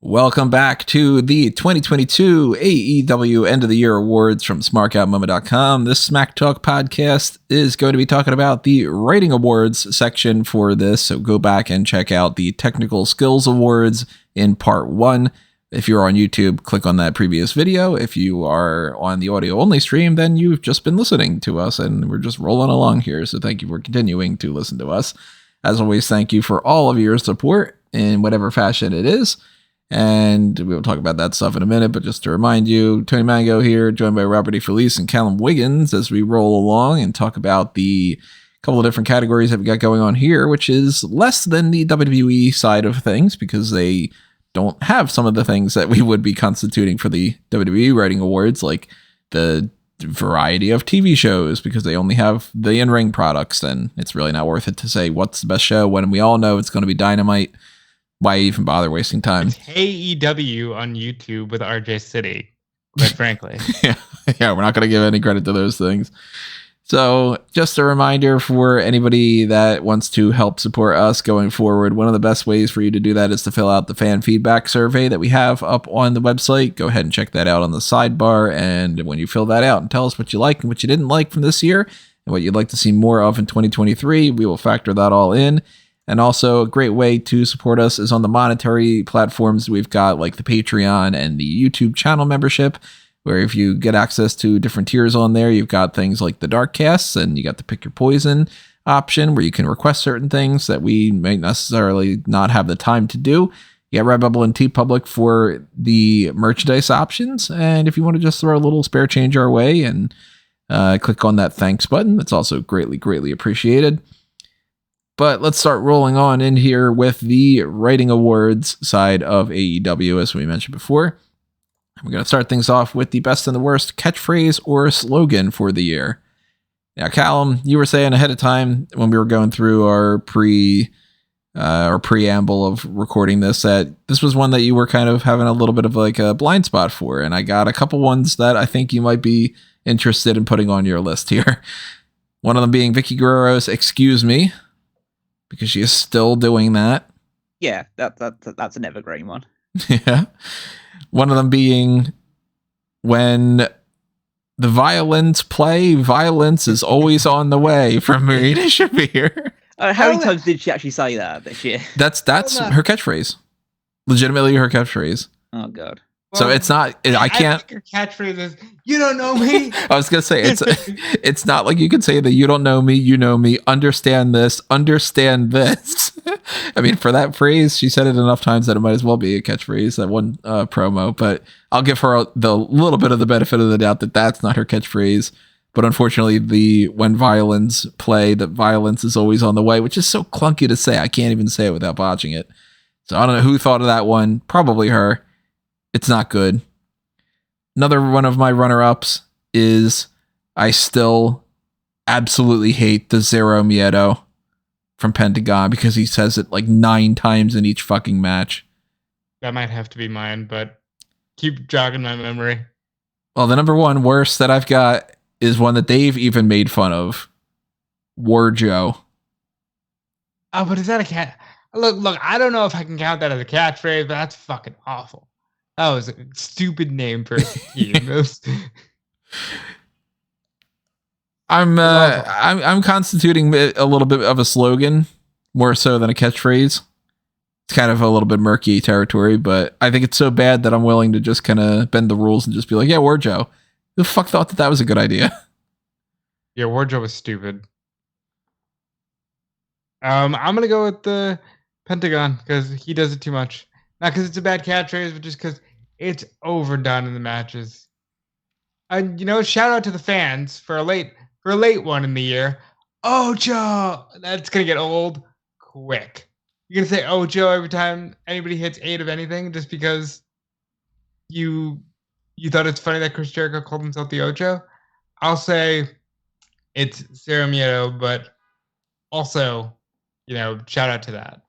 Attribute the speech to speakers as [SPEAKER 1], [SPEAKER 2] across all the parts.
[SPEAKER 1] Welcome back to the 2022 AEW End of the Year Awards from SmarkOutMoment.com. This Smack Talk podcast is going to be talking about the Writing Awards section for this, so go back and check out the Technical Skills Awards in Part 1. If you're on YouTube, click on that previous video. If you are on the audio-only stream, then you've just been listening to us, and we're just rolling along here, so thank you for continuing to listen to us. As always, thank you for all of your support in whatever fashion it is. And we'll talk about that stuff in a minute, but just to remind you, Tony Mango here, joined by Robert DeFelice and Callum Wiggins as we roll along and talk about the couple of different categories that we got going on here, which is less than the WWE side of things because they don't have some of the things that we would be constituting for the WWE Writing Awards, like the variety of TV shows, because they only have the in-ring products, and it's really not worth it to say what's the best show when we all know it's going to be Dynamite. Why even bother wasting time?
[SPEAKER 2] It's AEW on YouTube with RJ City, quite frankly.
[SPEAKER 1] yeah, we're not going to give any credit to those things. So just a reminder for anybody that wants to help support us going forward, one of the best ways for you to do that is to fill out the fan feedback survey that we have up on the website. Go ahead and check that out on the sidebar. And when you fill that out and tell us what you like and what you didn't like from this year and what you'd like to see more of in 2023, we will factor that all in. And also a great way to support us is on the monetary platforms we've got, like the Patreon and the YouTube channel membership, where if you get access to different tiers on there, you've got things like the Dark Casts, and you got the Pick Your Poison option where you can request certain things that we may necessarily not have the time to do. You got Redbubble and TeePublic for the merchandise options. And if you want to just throw a little spare change our way and click on that thanks button, that's also greatly, greatly appreciated. But let's start rolling on in here with the Writing Awards side of AEW, as we mentioned before. We're going to start things off with the best and the worst catchphrase or slogan for the year. Now, Callum, you were saying ahead of time when we were going through our preamble of recording this that this was one that you were kind of having a little bit of like a blind spot for. And I got a couple ones that I think you might be interested in putting on your list here. One of them being Vicky Guerrero's "Excuse Me," because she is still doing that.
[SPEAKER 3] Yeah, that's an evergreen one.
[SPEAKER 1] Yeah. One of them being when the violins play, violence is always on the way, from Marina Shafir.
[SPEAKER 3] How many times did she actually say that this year?
[SPEAKER 1] That's her catchphrase. Legitimately her catchphrase.
[SPEAKER 3] Oh, God.
[SPEAKER 1] So it's not, I can't.
[SPEAKER 2] Your catchphrase is, "You don't know me."
[SPEAKER 1] I was going to say, it's not like you can say that you don't know me, you know me, understand this, understand this. I mean, for that phrase, she said it enough times that it might as well be a catchphrase, that one promo, but I'll give her the little bit of the benefit of the doubt that that's not her catchphrase. But unfortunately, when violins play, that violence is always on the way, which is so clunky to say. I can't even say it without botching it. So I don't know who thought of that one. Probably her. It's not good. Another one of my runner-ups is I still absolutely hate the Zero Miedo from Pentagon because he says it like 9 times in each fucking match.
[SPEAKER 2] That might have to be mine, but keep jogging my memory.
[SPEAKER 1] Well, the number one worst that I've got is one that Dave even made fun of. War Joe.
[SPEAKER 2] Oh, but is that a cat? Look, I don't know if I can count that as a catchphrase, but that's fucking awful. That was a stupid name for a team.
[SPEAKER 1] I'm constituting a little bit of a slogan more so than a catchphrase. It's kind of a little bit murky territory, but I think it's so bad that I'm willing to just kind of bend the rules and just be like, yeah, War Joe. Who the fuck thought that was a good idea?
[SPEAKER 2] Yeah, War Joe was stupid. I'm gonna go with the Pentagon because he does it too much. Not because it's a bad catchphrase, but just because it's overdone in the matches. Shout out to the fans for a late one in the year. Ocho! That's gonna get old quick. You're gonna say Ocho every time anybody hits 8 of anything just because you thought it's funny that Chris Jericho called himself the Ocho? I'll say it's Zero Miedo, but also, shout out to that.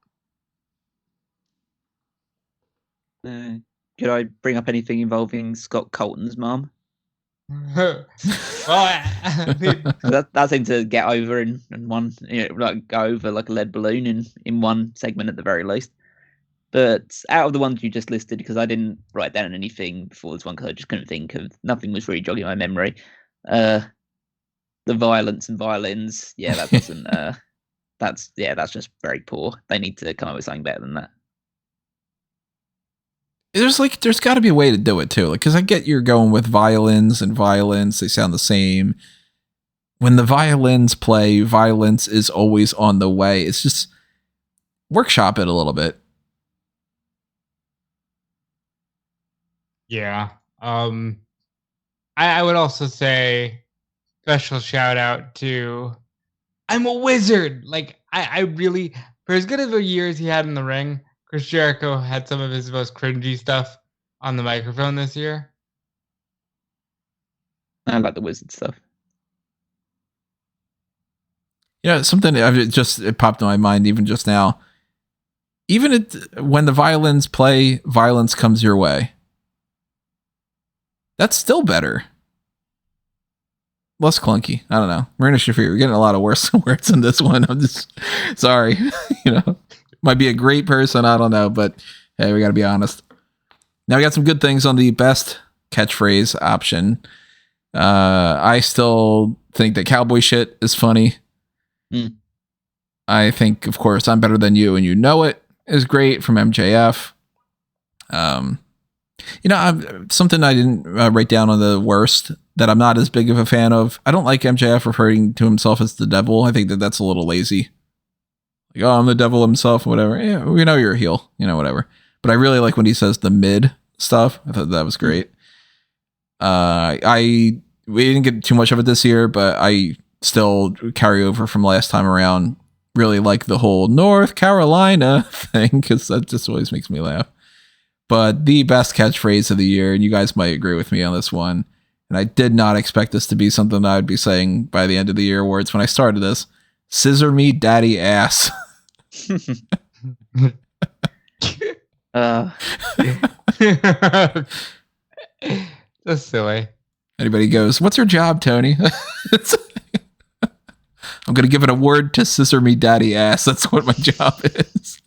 [SPEAKER 3] Could I bring up anything involving Scott Colton's mum?
[SPEAKER 2] Well, I mean,
[SPEAKER 3] That seemed to get over in one, like go over like a lead balloon in one segment at the very least. But out of the ones you just listed, because I didn't write down anything before this one, because I just couldn't think of, nothing was really jogging my memory. The violence and violins, yeah, that doesn't. That's just very poor. They need to come up with something better than that.
[SPEAKER 1] There's got to be a way to do it too, because I get you're going with violins and violence; they sound the same. When the violins play, violence is always on the way. It's just workshop it a little bit.
[SPEAKER 2] yeah. I would also say special shout out to I'm a wizard. Like I really, for as good of a year as he had in the ring, Chris Jericho had some of his most cringy stuff on the microphone this year.
[SPEAKER 3] I like the wizard stuff.
[SPEAKER 1] Something it popped in my mind even just now. Even when the violins play, violence comes your way. That's still better. Less clunky. I don't know. Marina Shafir, you're getting a lot of worse words in this one. I'm just sorry. Might be a great person. I don't know, but hey, we got to be honest. Now we got some good things on the best catchphrase option. I still think that cowboy shit is funny. I think, of course, I'm better than you and you know it is great from MJF. Something I didn't write down on the worst that I'm not as big of a fan of. I don't like MJF referring to himself as the devil. I think that's a little lazy. Like, oh, I'm the devil himself, whatever. Yeah, we know you're a heel, whatever. But I really like when he says the mid stuff. I thought that was great. We didn't get too much of it this year, but I still carry over from last time around. Really like the whole North Carolina thing, because that just always makes me laugh. But the best catchphrase of the year, and you guys might agree with me on this one, and I did not expect this to be something that I would be saying by the end of the year awards when I started this. Scissor me daddy ass.
[SPEAKER 2] That's silly.
[SPEAKER 1] Anybody goes, what's your job, Tony? I'm going to give an award to Scissor me daddy ass. That's what my job is.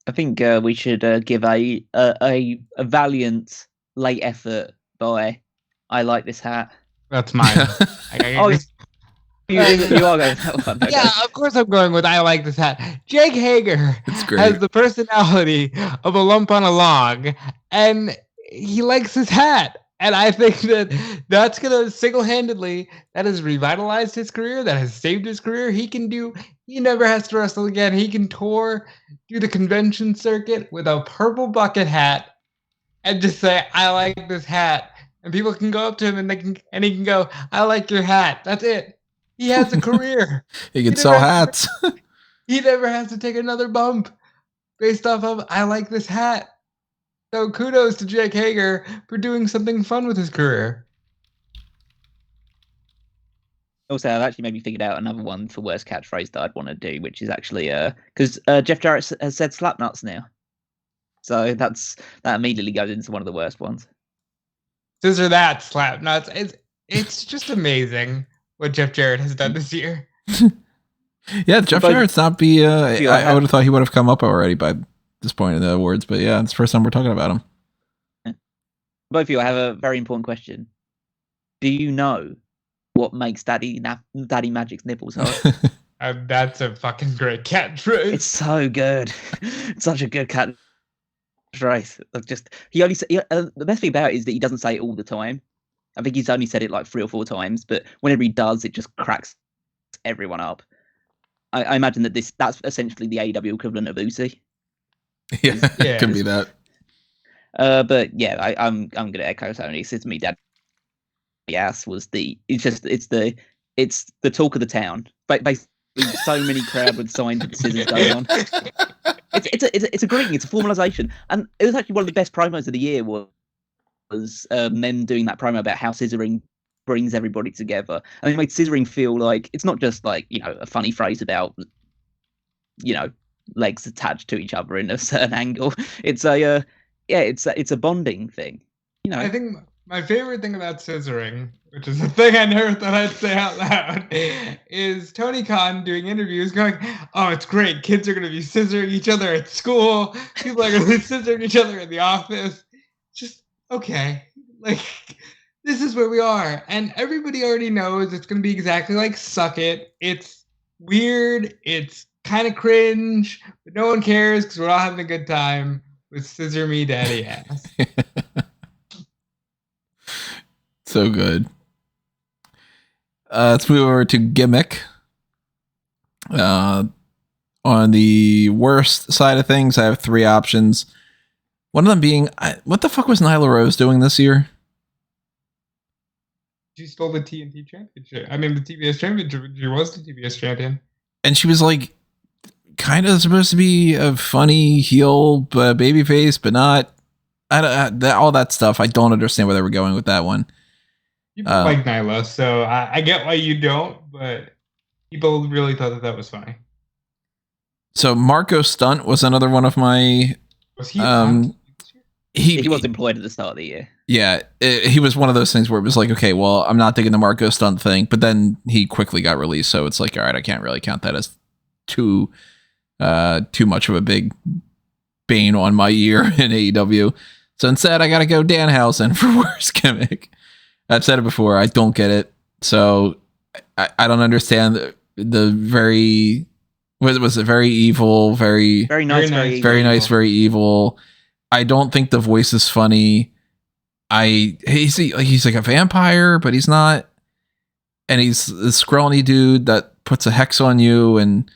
[SPEAKER 3] I think we should give a valiant late effort by I like this hat.
[SPEAKER 2] That's mine.
[SPEAKER 3] You are going that one. Okay.
[SPEAKER 2] Yeah, of course I'm going with I like this hat. Jake Hager has the personality of a lump on a log, and he likes his hat. And I think that's going to single-handedly, that has revitalized his career, that has saved his career. He never has to wrestle again. He can tour, do the convention circuit with a purple bucket hat and just say, I like this hat. And people can go up to him and he can go, I like your hat. That's it. He has a career.
[SPEAKER 1] He can sell hats.
[SPEAKER 2] He never has to take another bump based off of, I like this hat. So kudos to Jake Hager for doing something fun with his career.
[SPEAKER 3] Also, I've actually maybe figured out another one for worst catchphrase that I'd want to do, which is actually because Jeff Jarrett has said slap nuts now, so that immediately goes into one of the worst ones.
[SPEAKER 2] Scissor that slap nuts. It's just amazing what Jeff Jarrett has done this year.
[SPEAKER 1] Yeah, Jeff Jarrett's not be. I would have thought he would have come up already by this point in the awards, but yeah, it's the first time we're talking about him.
[SPEAKER 3] Both of you, I have a very important question. Do you know what makes Daddy Magic's nipples hard?
[SPEAKER 2] That's a fucking great catchphrase.
[SPEAKER 3] It's so good. It's such a good catchphrase. The best thing about it is that he doesn't say it all the time. I think he's only said it like 3 or 4 times, but whenever he does, it just cracks everyone up. I imagine that's essentially the AEW equivalent of Uzi.
[SPEAKER 1] Yeah, it could be that.
[SPEAKER 3] But yeah, I'm gonna echo Tony. It's me, Dad. Yes, it's the talk of the town. Basically, so many crowd with signs with scissors going on. It's a greeting. It's a formalization, and it was actually one of the best promos of the year. Was them doing that promo about how scissoring brings everybody together, and it made scissoring feel like it's not just like a funny phrase about legs attached to each other in a certain angle. It's a bonding thing. You know,
[SPEAKER 2] I think my favorite thing about scissoring, which is a thing I never thought I'd say out loud, is Tony Khan doing interviews going, "Oh, it's great. Kids are going to be scissoring each other at school. People are going to be scissoring each other in the office." Just, okay. Like, this is where we are. And everybody already knows it's going to be exactly like Suck It. It's weird. It's kind of cringe, but no one cares because we're all having a good time with Scissor Me Daddy Ass.
[SPEAKER 1] So good. Let's move over to Gimmick. On the worst side of things, I have 3 options. One of them being, what the fuck was Nyla Rose doing this year?
[SPEAKER 2] She stole the TNT championship. I mean, the TBS championship. She was the TBS champion.
[SPEAKER 1] And she was like, kind of supposed to be a funny heel, but babyface, but not. All that stuff. I don't understand where they were going with that one.
[SPEAKER 2] People like Nyla, so I get why you don't, but people really thought that was funny.
[SPEAKER 1] So Marco Stunt was another one of my.
[SPEAKER 2] Was he?
[SPEAKER 3] He was employed at the start of the year.
[SPEAKER 1] Yeah, he was one of those things where it was like, okay, well, I'm not digging the Marco Stunt thing, but then he quickly got released, so it's like, all right, I can't really count that as too much of a big bane on my year in AEW. So instead, I got to go Danhausen for Worst Gimmick. I've said it before. I don't get it. So I don't understand the very, was it very evil, very
[SPEAKER 3] nice,
[SPEAKER 1] very evil. I don't think the voice is funny. He's like a vampire, but he's not. And he's this scrawny dude that puts a hex on you, and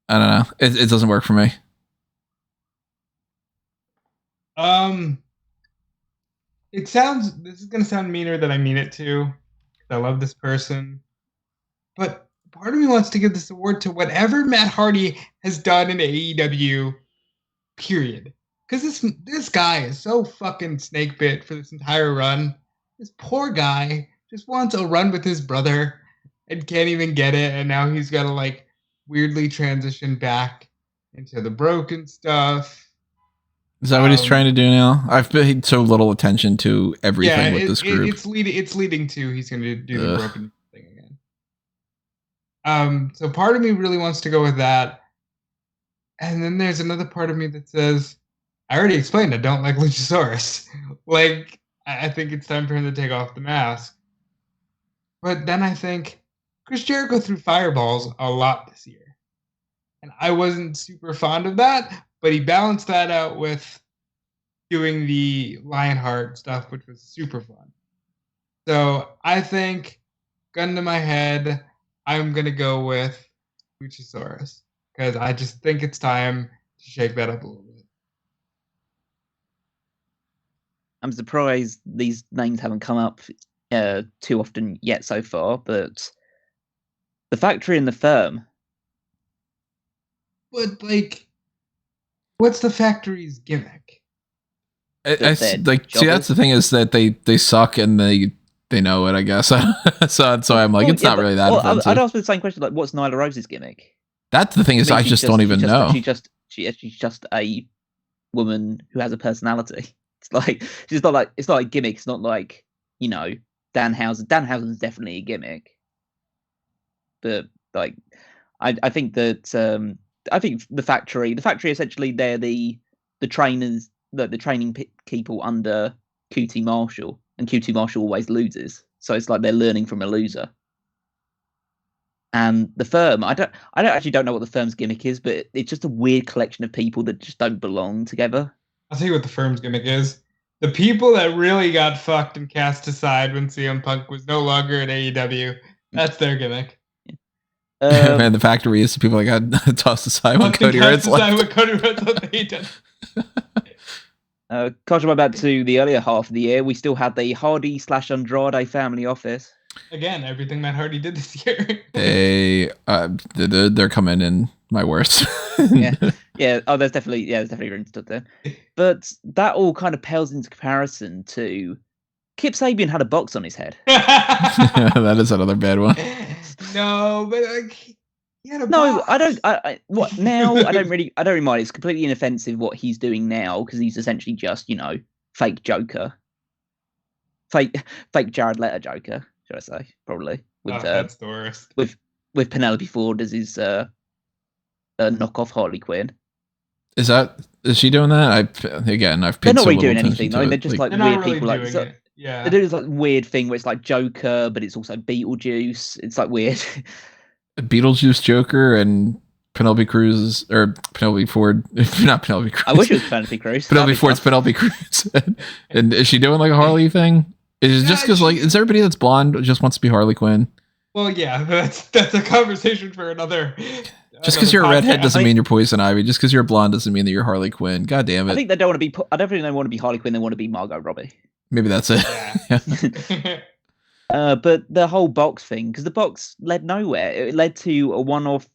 [SPEAKER 1] I don't know. It doesn't work for me.
[SPEAKER 2] This is going to sound meaner than I mean it to. I love this person. But part of me wants to give this award to whatever Matt Hardy has done in AEW, period. Because this guy is so fucking snake bit for this entire run. This poor guy just wants a run with his brother and can't even get it. And now he's got to like weirdly transition back into the broken stuff.
[SPEAKER 1] Is that what he's trying to do now? I've paid so little attention to everything with this group.
[SPEAKER 2] It's leading to he's going to do the broken thing again. So part of me really wants to go with that. And then there's another part of me that says, I already explained I don't like Luchasaurus. Like, I think it's time for him to take off the mask. But then I think Chris Jericho threw fireballs a lot this year. And I wasn't super fond of that, but he balanced that out with doing the Lionheart stuff, which was super fun. So I think, gun to my head, I'm going to go with Luchasaurus. Because I just think it's time to shake that up a little bit.
[SPEAKER 3] I'm surprised these names haven't come up too often yet so far, but the Factory and the Firm.
[SPEAKER 2] But, like, what's the Factory's gimmick?
[SPEAKER 1] See, that's the thing, is that they suck and they know it, I guess. so I'm like, it's not really that offensive.
[SPEAKER 3] I'd ask the same question, like, what's Nyla Rose's gimmick?
[SPEAKER 1] That's the thing, is I just don't even know.
[SPEAKER 3] She's just a woman who has a personality. It's like, it's not like gimmick. It's not like, you know, Danhausen. Danhausen's definitely a gimmick. But like, I think that I think the factory essentially, they're the trainers, the training people under QT Marshall, and QT Marshall always loses. So it's like they're learning from a loser. And the Firm, I don't actually know what the Firm's gimmick is, but it's just a weird collection of people that just don't belong together.
[SPEAKER 2] I'll tell you what the Firm's gimmick is. The people that really got fucked and cast aside when CM Punk was no longer at AEW, that's their gimmick.
[SPEAKER 1] Man, the Factory is the people that got tossed aside when Cody Rhodes left.
[SPEAKER 3] Catching back to the earlier half of the year, we still had the Hardy/Andrade family office.
[SPEAKER 2] Again, everything Matt Hardy did this year.
[SPEAKER 1] They're coming in my worst.
[SPEAKER 3] yeah. Oh, there's definitely room to talk there. But that all kind of pales into comparison to Kip Sabian had a box on his head.
[SPEAKER 1] That is another bad one.
[SPEAKER 2] No, but like, he had a
[SPEAKER 3] no,
[SPEAKER 2] box.
[SPEAKER 3] I don't. What now? I don't really mind. It's completely inoffensive what he's doing now, because he's essentially just, you know, fake Joker, fake Jared Leto Joker, should I say? Probably with
[SPEAKER 2] that's the worst.
[SPEAKER 3] With Penelope Ford as his knockoff Harley Quinn.
[SPEAKER 1] Is she doing that? I've paid
[SPEAKER 3] They're not
[SPEAKER 1] so
[SPEAKER 3] really
[SPEAKER 1] little
[SPEAKER 3] doing
[SPEAKER 1] attention
[SPEAKER 3] anything.
[SPEAKER 1] to
[SPEAKER 3] I mean,
[SPEAKER 1] it.
[SPEAKER 3] they're just like
[SPEAKER 2] They're
[SPEAKER 3] weird
[SPEAKER 2] not really
[SPEAKER 3] people.
[SPEAKER 2] doing
[SPEAKER 3] Like
[SPEAKER 2] it. Yeah.
[SPEAKER 3] they do this like weird thing where it's like Joker, but it's also Beetlejuice. It's like weird.
[SPEAKER 1] Beetlejuice, Joker, and Penelope Cruz or Penelope Ford. Not Penelope Cruz.
[SPEAKER 3] I wish it was Penelope Cruz.
[SPEAKER 1] Penelope Ford's Penelope Cruz. And is she doing like a Harley thing? Is it just because like is everybody that's blonde just wants to be Harley Quinn?
[SPEAKER 2] Well, yeah, that's a conversation for another.
[SPEAKER 1] Just because you're a redhead doesn't mean you're Poison Ivy. Just because you're blonde doesn't mean that you're Harley Quinn. God damn it!
[SPEAKER 3] I think they don't want to be. I don't think they want to be Harley Quinn. They want to be Margot Robbie.
[SPEAKER 1] Maybe that's it.
[SPEAKER 2] Yeah.
[SPEAKER 3] But the whole box thing, because the box led nowhere. It led to a one-off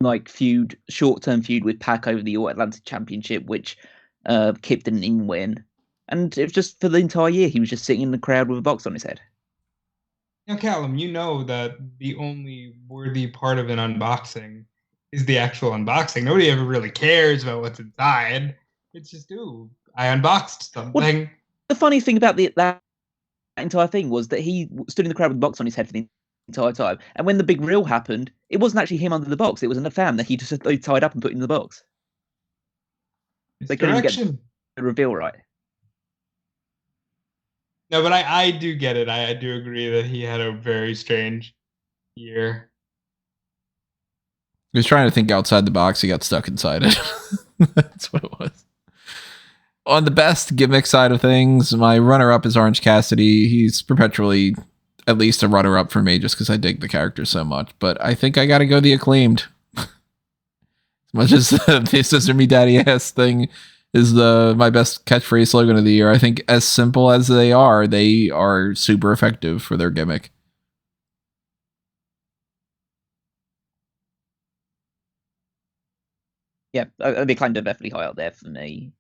[SPEAKER 3] like short-term feud with Pac over the All Atlantic Championship, which Kip didn't even win, and it was just for the entire year he was just sitting in the crowd with a box on his head.
[SPEAKER 2] Now, Callum, you know that the only worthy part of an unboxing is the actual unboxing. Nobody ever really cares about what's inside. It's just, ooh, I unboxed something.
[SPEAKER 3] Well, the funny thing about that entire thing was that he stood in the crowd with a box on his head for the entire time. And when the big reveal happened, it wasn't actually him under the box. It was a fan that he just tied up and put in the box. They couldn't even get the reveal right.
[SPEAKER 2] No, but I do get it. I do agree that he had a very strange year.
[SPEAKER 1] He was trying to think outside the box. He got stuck inside it. That's what it was. On the best gimmick side of things, my runner-up is Orange Cassidy. He's perpetually at least a runner-up for me just because I dig the character so much. But I think I got to go the Acclaimed. As much as the Sister Me Daddy Ass thing is my best catchphrase slogan of the year, I think as simple as they are super effective for their gimmick.
[SPEAKER 3] Yeah, the Acclaimed are definitely high up there for me.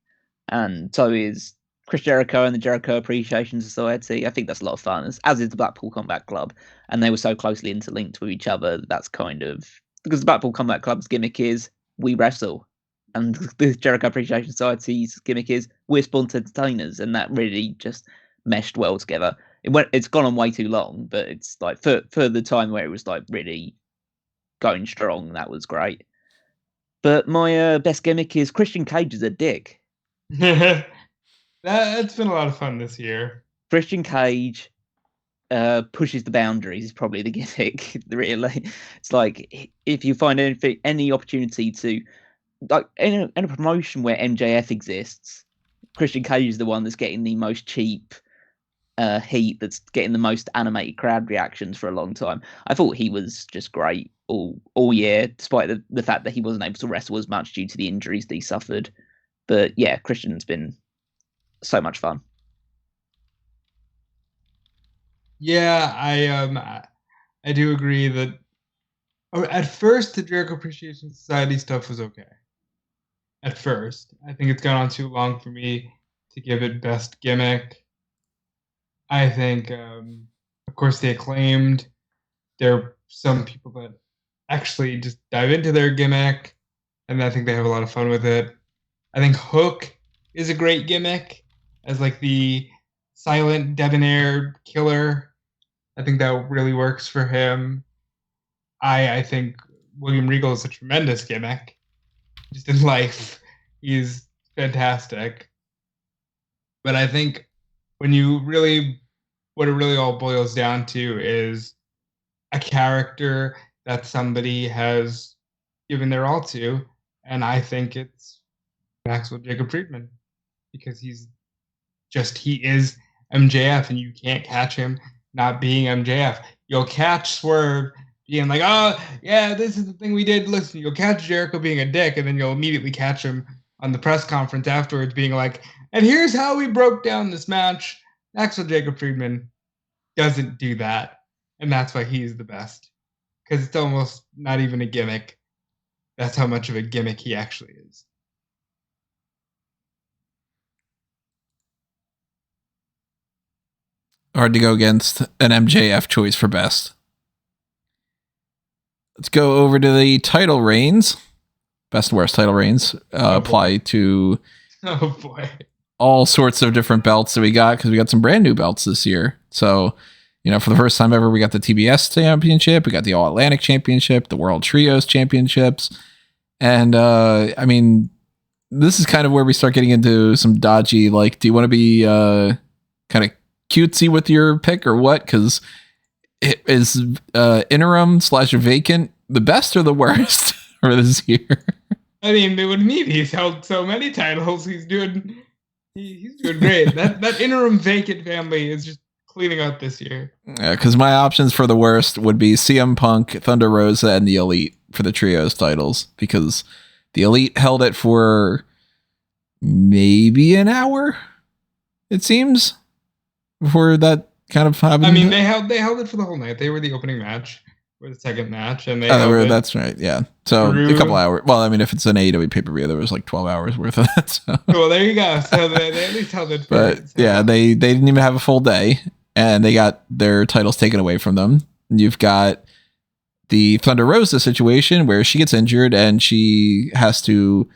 [SPEAKER 3] And so is Chris Jericho and the Jericho Appreciation Society. I think that's a lot of fun, as is the Blackpool Combat Club. And they were so closely interlinked with each other. That's kind of because the Blackpool Combat Club's gimmick is we wrestle, and the Jericho Appreciation Society's gimmick is we're sports entertainers, and that really just meshed well together. It's gone on way too long, but it's like for the time where it was like really going strong, that was great. But my best gimmick is Christian Cage is a dick.
[SPEAKER 2] That's been a lot of fun this year.
[SPEAKER 3] Christian Cage pushes the boundaries is probably the gimmick. Really, it's like if you find any opportunity to, like in a promotion where MJF exists, Christian Cage is the one that's getting the most cheap heat, that's getting the most animated crowd reactions for a long time. I thought he was just great all year, despite the fact that he wasn't able to wrestle as much due to the injuries that he suffered. But yeah, Christian's been so much fun.
[SPEAKER 2] Yeah, I do agree that at first the Jericho Appreciation Society stuff was okay. At first, I think it's gone on too long for me to give it best gimmick. I think, of course, the Acclaimed. There are some people that actually just dive into their gimmick, and I think they have a lot of fun with it. I think Hook is a great gimmick as like the silent, debonair killer. I think that really works for him. I think William Regal is a tremendous gimmick. Just in life, he's fantastic. But I think what it really all boils down to is a character that somebody has given their all to, and I think it's Maxwell Jacob Friedman, because he is MJF, and you can't catch him not being MJF. You'll catch Swerve being like, oh yeah, this is the thing we did. Listen, you'll catch Jericho being a dick, and then you'll immediately catch him on the press conference afterwards being like, and here's how we broke down this match. Maxwell Jacob Friedman doesn't do that, and that's why he's the best, because it's almost not even a gimmick. That's how much of a gimmick he actually is.
[SPEAKER 1] Hard to go against an MJF choice for best. Let's go over to the title reigns. Best and worst title reigns apply to
[SPEAKER 2] Oh boy.
[SPEAKER 1] all sorts of different belts that we got because we got some brand new belts this year. So, for the first time ever, we got the TBS Championship, we got the All Atlantic Championship, the World Trios Championships. And, this is kind of where we start getting into some dodgy, do you want to be kind of cutesy with your pick or what? Because it is interim / vacant the best or the worst for this year?
[SPEAKER 2] I mean, they would need. He's held so many titles. He's doing great. That interim vacant family is just cleaning up this year.
[SPEAKER 1] Yeah, because my options for the worst would be CM Punk, Thunder Rosa, and the Elite for the trios titles, because the Elite held it for maybe an hour, it seems, before that kind of happened.
[SPEAKER 2] I mean, they held it for the whole night. They were the opening match. Or the second match, and
[SPEAKER 1] that's right, yeah. So a couple hours. Well, I mean, if it's an AEW pay-per-view, there was 12 hours worth of that. So.
[SPEAKER 2] Well, there you go. So they at least held it.
[SPEAKER 1] But yeah, they didn't even have a full day, and they got their titles taken away from them. You've got the Thunder Rosa situation where she gets injured and she has to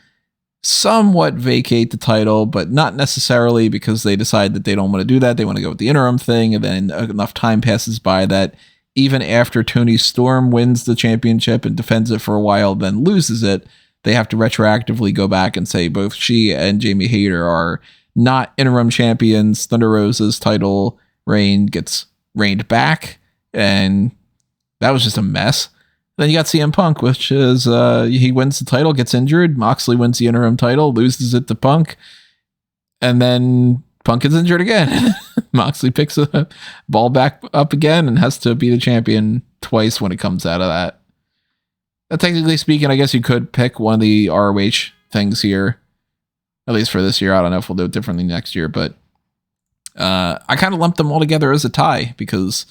[SPEAKER 1] somewhat vacate the title, but not necessarily, because they decide that they don't want to do that. They want to go with the interim thing, and then enough time passes by that even after Toni Storm wins the championship and defends it for a while, then loses it, they have to retroactively go back and say both she and Jamie Hayter are not interim champions. Thunder Rosa's title reign gets reined back, and that was just a mess. Then you got CM Punk, which is he wins the title, gets injured. Moxley wins the interim title, loses it to Punk, and then Punk gets injured again. Moxley picks a ball back up again and has to be the champion twice when it comes out of that. Technically speaking, I guess you could pick one of the ROH things here, at least for this year. I don't know if we'll do it differently next year, but I kind of lumped them all together as a tie because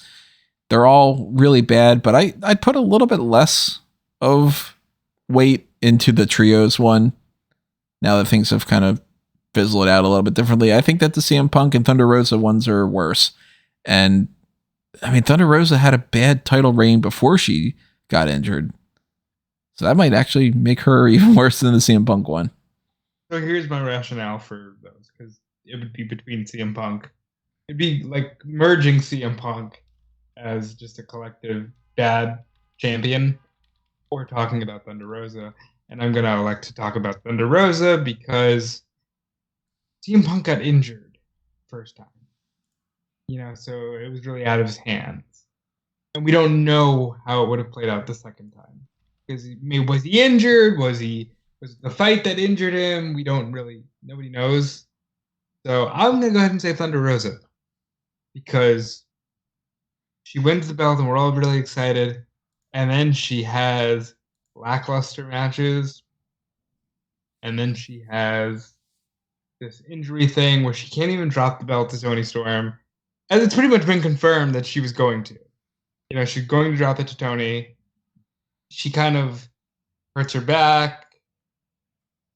[SPEAKER 1] they're all really bad, but I'd put a little bit less of weight into the trios one now that things have kind of fizzle it out a little bit differently. I think that the CM Punk and Thunder Rosa ones are worse. And I mean, Thunder Rosa had a bad title reign before she got injured. So that might actually make her even worse than the CM Punk one.
[SPEAKER 2] So here's my rationale for those, because it would be between CM Punk. It'd be like merging CM Punk as just a collective bad champion, or talking about Thunder Rosa. And I'm going to elect to talk about Thunder Rosa because CM Punk got injured first time, so it was really out of his hands, and we don't know how it would have played out the second time. Because was he injured? Was it the fight that injured him? Nobody knows. So I'm gonna go ahead and say Thunder Rosa because she wins the belt and we're all really excited, and then she has lackluster matches, and then she has this injury thing where she can't even drop the belt to Toni Storm, and it's pretty much been confirmed that she was going to. She's going to drop it to Toni. She kind of hurts her back.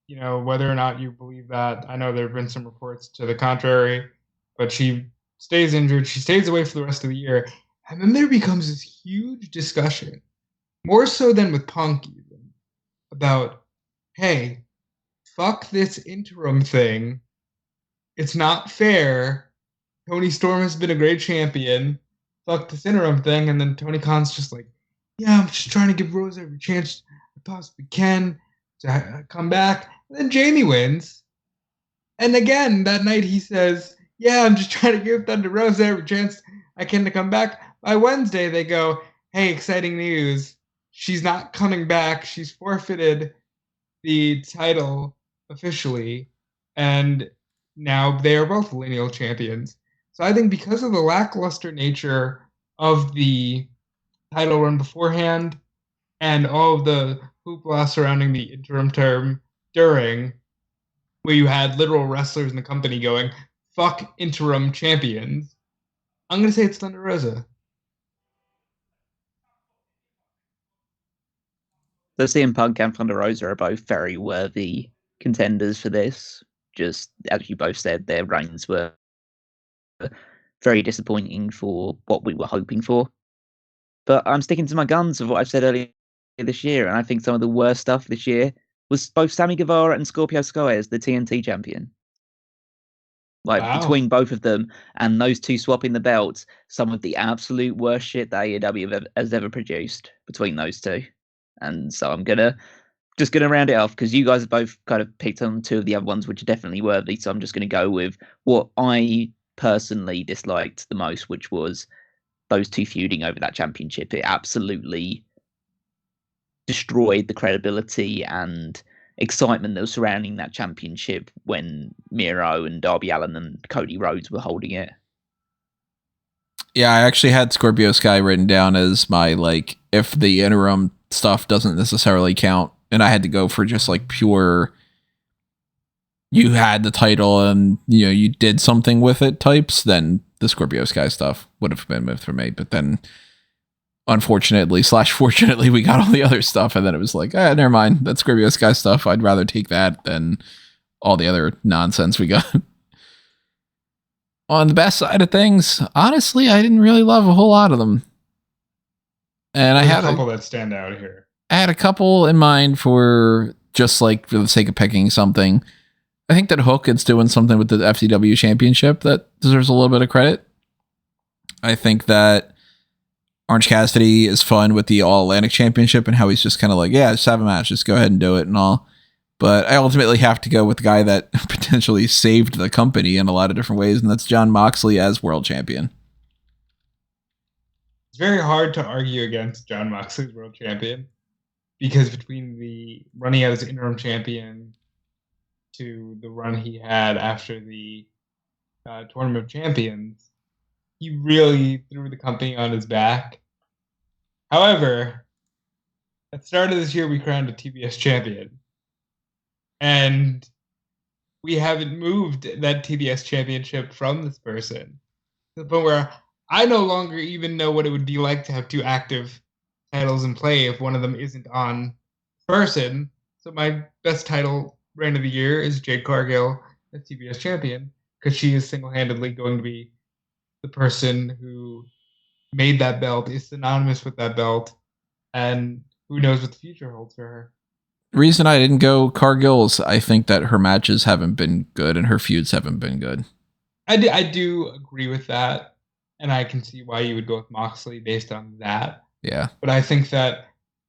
[SPEAKER 2] Whether or not you believe that, I know there have been some reports to the contrary, but she stays injured. She stays away for the rest of the year, and then there becomes this huge discussion, more so than with Punk even, about, hey, fuck this interim thing. It's not fair. Toni Storm has been a great champion. Fuck this interim thing. And then Tony Khan's just like, yeah, I'm just trying to give Rosa every chance I possibly can to come back. And then Jamie wins. And again, that night he says, yeah, I'm just trying to give Thunder Rosa every chance I can to come back. By Wednesday, they go, hey, exciting news. She's not coming back. She's forfeited the title officially, and now they are both lineal champions. So I think because of the lackluster nature of the title run beforehand and all of the hoopla surrounding the interim term during, where you had literal wrestlers in the company going, fuck interim champions, I'm going to say it's Thunder Rosa.
[SPEAKER 3] The CM Punk and Thunder Rosa are both very worthy contenders for this. Just as you both said, their reigns were very disappointing for what we were hoping for. But I'm sticking to my guns of what I've said earlier this year, and I think some of the worst stuff this year was both Sammy Guevara and Scorpio Sky as the TNT champion. Like
[SPEAKER 2] Wow.
[SPEAKER 3] between both of them and those two swapping the belts, some of the absolute worst shit that AEW has ever produced between those two. And so I'm just gonna round it off because you guys have both kind of picked on two of the other ones which are definitely worthy. So I'm just gonna go with what I personally disliked the most, which was those two feuding over that championship. It absolutely destroyed the credibility and excitement that was surrounding that championship when Miro and Darby Allin and Cody Rhodes were holding it.
[SPEAKER 1] Yeah, I actually had Scorpio Sky written down as my, like, if the interim stuff doesn't necessarily count, and I had to go for just like pure, you had the title and you did something with it types, then the Scorpio Sky stuff would have been moved for me. But then unfortunately / fortunately we got all the other stuff, and then it was like, never mind, that Scorpio Sky stuff, I'd rather take that than all the other nonsense we got. On the best side of things, honestly, I didn't really love a whole lot of them. And I had
[SPEAKER 2] a couple that stand out here.
[SPEAKER 1] I had a couple in mind for just like for the sake of picking something. I think that Hook is doing something with the FCW championship that deserves a little bit of credit. I think that Orange Cassidy is fun with the All Atlantic Championship and how he's just kind of like, yeah, just have a match, just go ahead and do it and all. But I ultimately have to go with the guy that potentially saved the company in a lot of different ways, and that's Jon Moxley as world champion.
[SPEAKER 2] It's very hard to argue against Jon Moxley's world champion because between the running out as interim champion to the run he had after the Tournament of Champions, he really threw the company on his back. However, at the start of this year, we crowned a TBS champion. And we haven't moved that TBS championship from this person to the point where I no longer even know what it would be like to have two active titles in play if one of them isn't on person. So my best title reign of the year is Jade Cargill as TBS champion because she is single-handedly going to be the person who made that belt, is synonymous with that belt, and who knows what the future holds for her.
[SPEAKER 1] Reason I didn't go Cargill is I think that her matches haven't been good and her feuds haven't been good.
[SPEAKER 2] I do agree with that, and I can see why you would go with Moxley based on that.
[SPEAKER 1] Yeah.
[SPEAKER 2] But I think that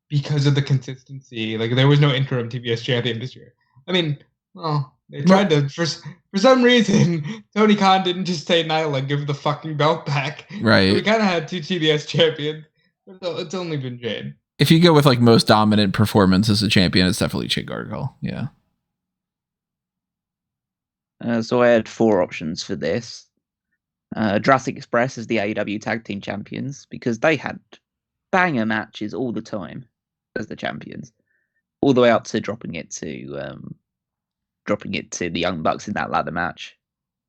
[SPEAKER 2] because of the consistency, like there was no interim TBS champion this year. I mean, well, they tried to, for some reason, Tony Khan didn't just say, Nyla, give the fucking belt back.
[SPEAKER 1] Right.
[SPEAKER 2] So we kind of had two TBS champions. It's only been Jade.
[SPEAKER 1] If you go with like most dominant performance as a champion, it's definitely Jade Cargill. Yeah.
[SPEAKER 3] So I had 4 options for this. Jurassic Express as the AEW Tag Team Champions because they had banger matches all the time as the champions, all the way up to dropping it to the Young Bucks in that ladder match.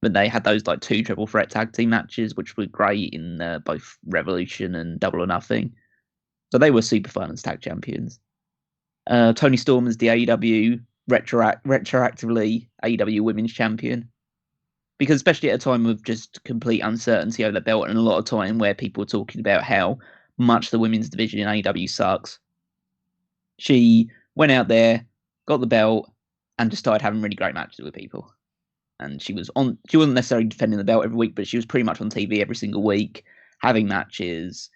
[SPEAKER 3] But they had those like 2 triple threat tag team matches, which were great in both Revolution and Double or Nothing. So they were super fun as tag champions. Tony Storm as the AEW retroactively AEW Women's Champion. Because especially at a time of just complete uncertainty over the belt and a lot of time where people were talking about how much the women's division in AEW sucks. She went out there, got the belt, and just started having really great matches with people. And she wasn't necessarily defending the belt every week, but she was pretty much on TV every single week, having matches,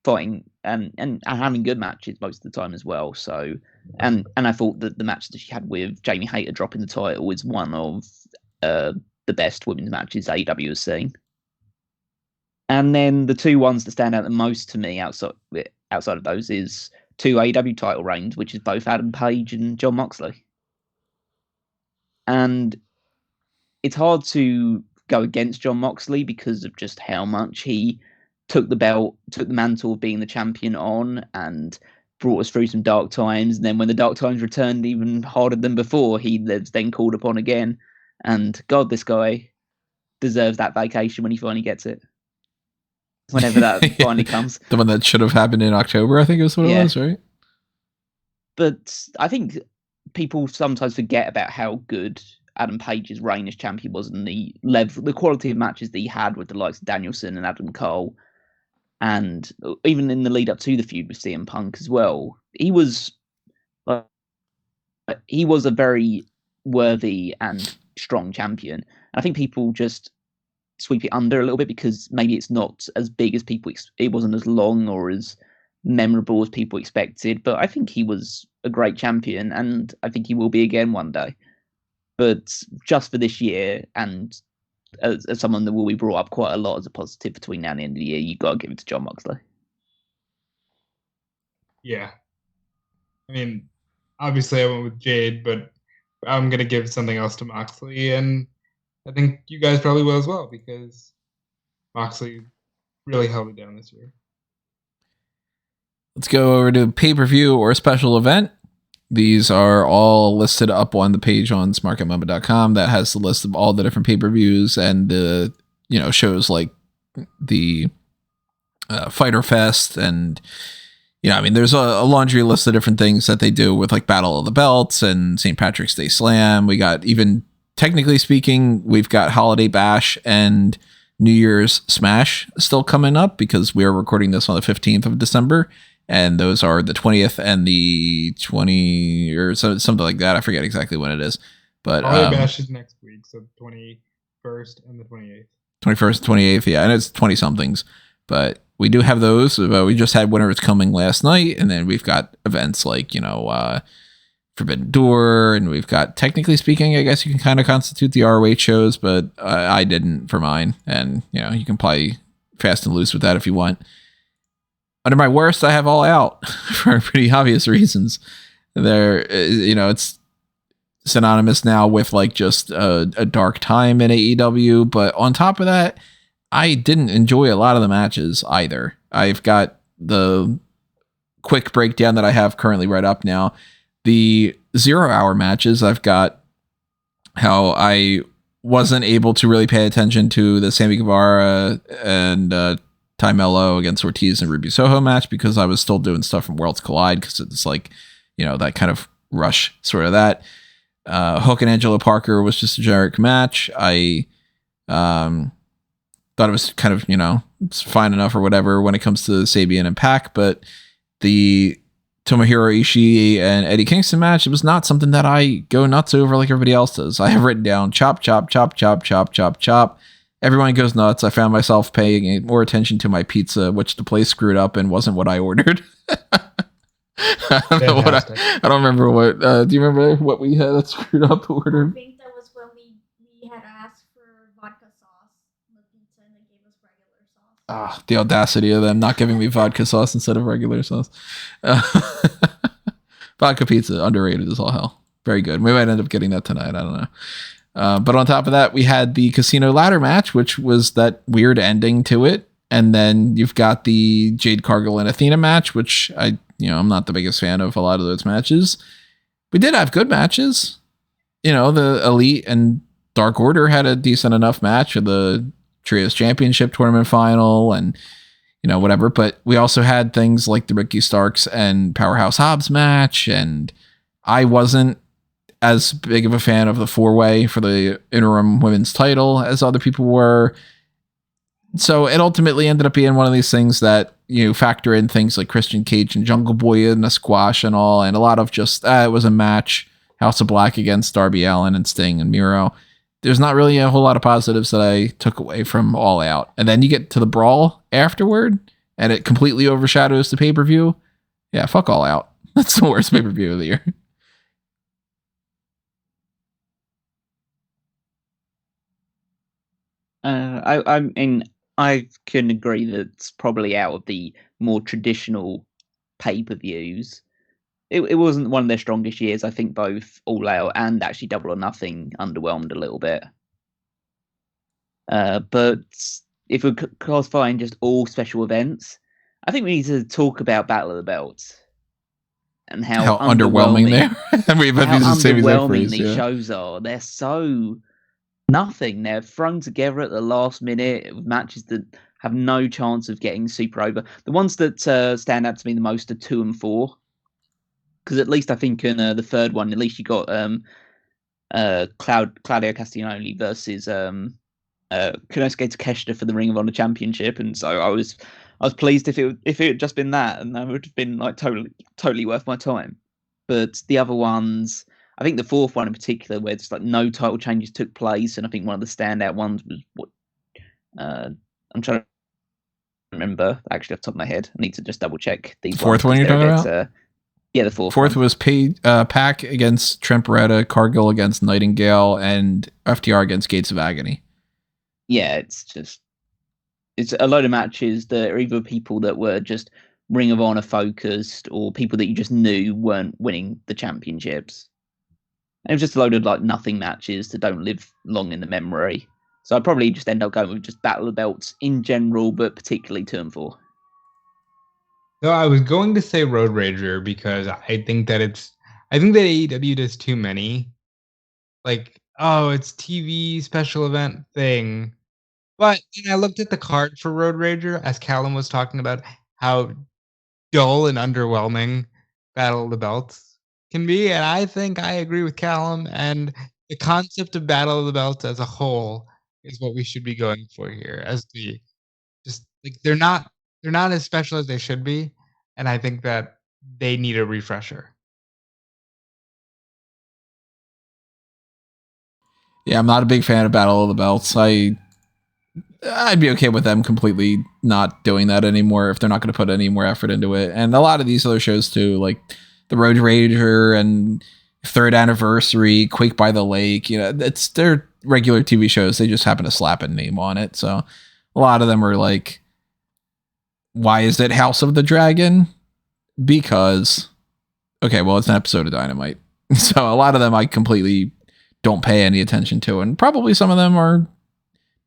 [SPEAKER 3] fighting and having good matches most of the time as well. So and I thought that the match that she had with Jamie Hayter dropping the title was one of the best women's matches AEW has seen. And then the 2 ones that stand out the most to me outside of those is 2 AEW title reigns, which is both Adam Page and Jon Moxley. And it's hard to go against Jon Moxley because of just how much he took the mantle of being the champion on and brought us through some dark times. And then when the dark times returned even harder than before, he was then called upon again. And God, this guy deserves that vacation when he finally gets it. Whenever that finally comes.
[SPEAKER 1] The one that should have happened in October, I think is what it was, right?
[SPEAKER 3] But I think people sometimes forget about how good Adam Page's reign as champion was and the quality of matches that he had with the likes of Danielson and Adam Cole. And even in the lead up to the feud with CM Punk as well, he was a very worthy and strong champion. I think people just sweep it under a little bit because maybe it's not as big as people. It wasn't as long or as memorable as people expected. But I think he was a great champion, and I think he will be again one day. But just for this year, and as someone that will be brought up quite a lot as a positive between now and the end of the year, you got to give it to Jon Moxley.
[SPEAKER 2] Yeah. I mean, obviously I went with Jade, but I'm going to give something else to Moxley, and I think you guys probably will as well, because Moxley really held it down this year.
[SPEAKER 1] Let's go over to pay-per-view or special event. These are all listed up on the page on smarkoutmoment.com that has the list of all the different pay-per-views and the shows like the Fighter Fest, and there's a laundry list of different things that they do with like Battle of the Belts and St. Patrick's Day Slam. We got, even technically speaking, we've got Holiday Bash and New Year's Smash still coming up because we are recording this on the 15th of December. And those are the 20th and the 20 or something like that. I forget exactly when it is. But
[SPEAKER 2] Holiday Bash is next week, so 21st and the 28th.
[SPEAKER 1] 21st, 28th, yeah, and it's 20 somethings. But we do have those. We just had Winter is Coming last night, and then we've got events like Forbidden Door, and we've got, technically speaking, I guess you can kind of constitute the ROH shows, but I didn't for mine, and you can play fast and loose with that if you want. Under my worst, I have All Out for pretty obvious reasons. There, it's synonymous now with like just a dark time in AEW. But on top of that, I didn't enjoy a lot of the matches either. I've got the quick breakdown that I have currently right up now. The 0 hour matches, I've got how I wasn't able to really pay attention to the Sammy Guevara and Ty Mello against Ortiz and Ruby Soho match because I was still doing stuff from Worlds Collide because it's like, that kind of rush sort of that. Hook and Angelo Parker was just a generic match. I thought it was kind of, it's fine enough or whatever when it comes to Sabian and Pac, but the Tomohiro Ishii and Eddie Kingston match, it was not something that I go nuts over like everybody else does. I have written down chop, chop, chop, chop, chop, chop, chop. Everyone goes nuts. I found myself paying more attention to my pizza, which the place screwed up and wasn't what I ordered. I don't remember what. Do you remember what we had that screwed up order?
[SPEAKER 4] I think that was when we had asked for vodka sauce on the pizza and they gave us regular sauce.
[SPEAKER 1] Ah, the audacity of them not giving me vodka sauce instead of regular sauce. Vodka pizza, underrated as all hell. Very good. We might end up getting that tonight. I don't know. But on top of that, we had the Casino Ladder match, which was that weird ending to it. And then you've got the Jade Cargill and Athena match, which I'm not the biggest fan of a lot of those matches. We did have good matches. The Elite and Dark Order had a decent enough match of the Trios Championship Tournament final and, whatever. But we also had things like the Ricky Starks and Powerhouse Hobbs match. And I wasn't as big of a fan of the 4-way for the interim women's title as other people were. So it ultimately ended up being one of these things that, factor in things like Christian Cage and Jungle Boy and a squash and all, and a lot of just, it was a match, House of Black against Darby Allin and Sting and Miro. There's not really a whole lot of positives that I took away from All Out. And then you get to the Brawl afterward, and it completely overshadows the pay-per-view. Yeah, fuck All Out. That's the worst pay-per-view of the year.
[SPEAKER 3] I can agree that it's probably out of the more traditional pay-per-views. It wasn't one of their strongest years. I think both All Out and actually Double or Nothing underwhelmed a little bit. But if we're classifying just all special events, I think we need to talk about Battle of the Belts and how
[SPEAKER 1] underwhelming they are. We've had
[SPEAKER 3] how
[SPEAKER 1] the same
[SPEAKER 3] underwhelming these shows are. They're so nothing. They're thrown together at the last minute with matches that have no chance of getting super over. The ones that stand out to me the most are 2 and 4. Because at least I think in the third one, at least you got Claudio Castagnoli versus Konosuke Takeshita for the Ring of Honor Championship, and so I was pleased if it had just been that, and that would have been like totally worth my time. But the other ones, I think the fourth one in particular, where just like no title changes took place, and I think one of the standout ones was what I'm trying to remember actually off the top of my head. I need to just double check these.
[SPEAKER 1] Fourth one you're talking about?
[SPEAKER 3] Yeah, the fourth.
[SPEAKER 1] Fourth
[SPEAKER 3] one.
[SPEAKER 1] was Pac against Trent Beretta, Cargill against Nightingale, and FTR against Gates of Agony.
[SPEAKER 3] Yeah, it's a load of matches that are either people that were just Ring of Honor focused or people that you just knew weren't winning the championships. And it was just a load of like nothing matches that don't live long in the memory. So I'd probably just end up going with just Battle of the Belts in general, but particularly 2 and 4.
[SPEAKER 2] No, I was going to say Road Rager because I think that AEW does too many. Like, oh, it's TV special event thing. But I looked at the card for Road Rager, as Callum was talking about how dull and underwhelming Battle of the Belts can be, and I think I agree with Callum. And the concept of Battle of the Belts as a whole is what we should be going for here. As the just like they're not as special as they should be, and I think that they need a refresher.
[SPEAKER 1] Yeah, I'm not a big fan of Battle of the Belts. I'd be okay with them completely not doing that anymore if they're not going to put any more effort into it. And a lot of these other shows too, like the Road Rager and Third Anniversary, Quake by the Lake, they're regular TV shows. They just happen to slap a name on it. So a lot of them are like, why is it House of the Dragon? Because, okay, well, it's an episode of Dynamite. So a lot of them I completely don't pay any attention to. And probably some of them are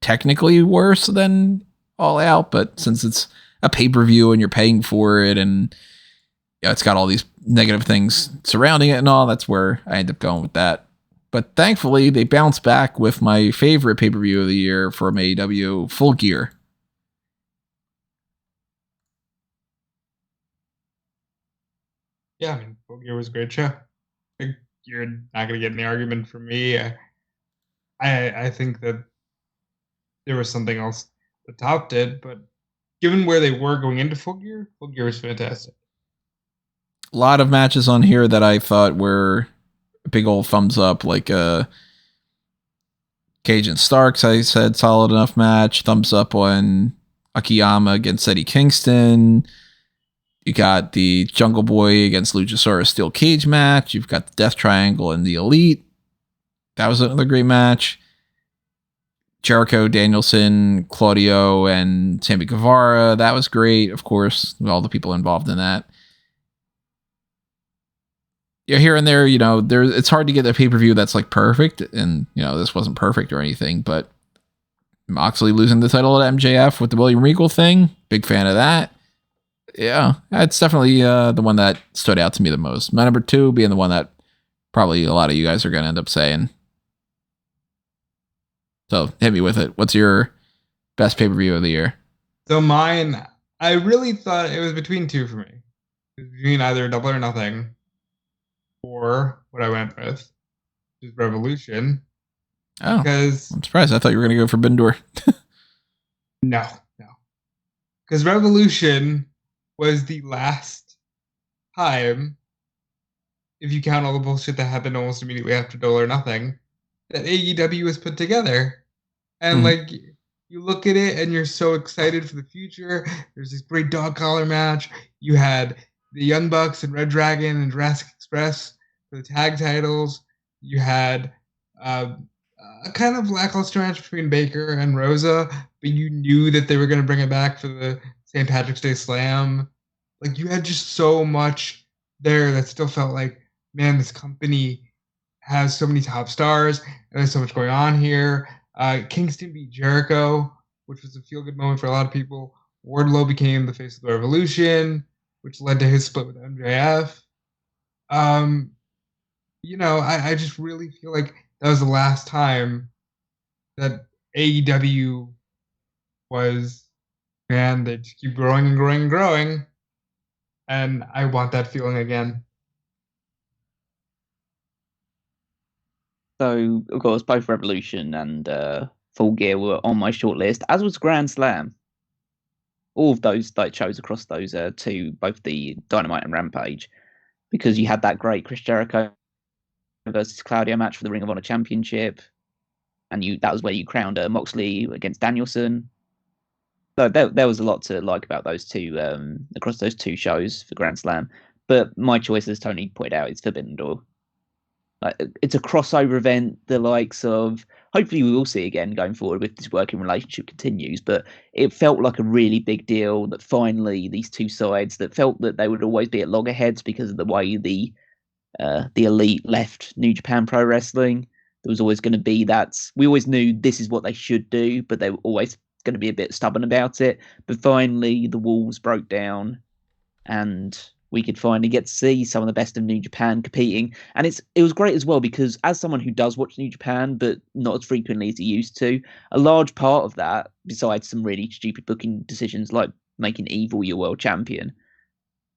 [SPEAKER 1] technically worse than All Out, but since it's a pay-per-view and you're paying for it and it's got all these negative things surrounding it and all, that's where I end up going with that. But thankfully they bounce back with my favorite pay-per-view of the year from AEW, Full Gear.
[SPEAKER 2] Yeah, I mean, Full Gear was a great show. You're not going to get any argument from me. I think that there was something else that topped it, but given where they were going into Full Gear was fantastic.
[SPEAKER 1] A lot of matches on here that I thought were a big old thumbs up, like Cage and Starks, I said solid enough match. Thumbs up on Akiyama against Eddie Kingston. You got the Jungle Boy against Luchasaurus Steel Cage match. You've got the Death Triangle and the Elite. That was another great match. Jericho, Danielson, Claudio, and Sammy Guevara. That was great, of course, all the people involved in that. Yeah, here and there, it's hard to get a pay-per-view that's like perfect, and this wasn't perfect or anything, but Moxley losing the title at MJF with the William Regal thing, big fan of that. Yeah, it's definitely the one that stood out to me the most. My number 2 being the one that probably a lot of you guys are going to end up saying. So hit me with it. What's your best pay-per-view of the year?
[SPEAKER 2] So mine, I really thought it was between 2 for me. It was between either Double or Nothing or what I went with, which is Revolution.
[SPEAKER 1] Oh,
[SPEAKER 2] because
[SPEAKER 1] I'm surprised. I thought you were going to go for Bindor.
[SPEAKER 2] No. Because Revolution was the last time, if you count all the bullshit that happened almost immediately after Double or Nothing, that AEW was put together. And you look at it and you're so excited for the future. There's this great dog collar match. You had the Young Bucks and Red Dragon and Jurassic Express for the tag titles. You had a kind of lackluster match between Baker and Rosa, but you knew that they were going to bring it back for the St. Patrick's Day Slam. Like, you had just so much there that still felt like, man, this company has so many top stars, and there's so much going on here. Kingston beat Jericho, which was a feel-good moment for a lot of people. Wardlow became the face of the Revolution, which led to his split with MJF. I just really feel like that was the last time that AEW was, man, they just keep growing and growing and growing. And I want that feeling again.
[SPEAKER 3] So, of course, both Revolution and Full Gear were on my shortlist, as was Grand Slam. All of those shows across those 2, both the Dynamite and Rampage, because you had that great Chris Jericho versus Claudio match for the Ring of Honor Championship, and that was where you crowned Moxley against Danielson. So there was a lot to like about those two across those two shows for Grand Slam. But my choice, as Tony pointed out, is Forbidden Door. Like, it's a crossover event, the likes of, hopefully we will see again going forward if this working relationship continues, but it felt like a really big deal that finally these two sides that felt that they would always be at loggerheads because of the way the elite left New Japan Pro Wrestling. There was always going to be that, we always knew this is what they should do, but they were always going to be a bit stubborn about it. But finally the walls broke down and we could finally get to see some of the best of New Japan competing. And it was great as well because as someone who does watch New Japan, but not as frequently as he used to, a large part of that, besides some really stupid booking decisions like making Evil your world champion,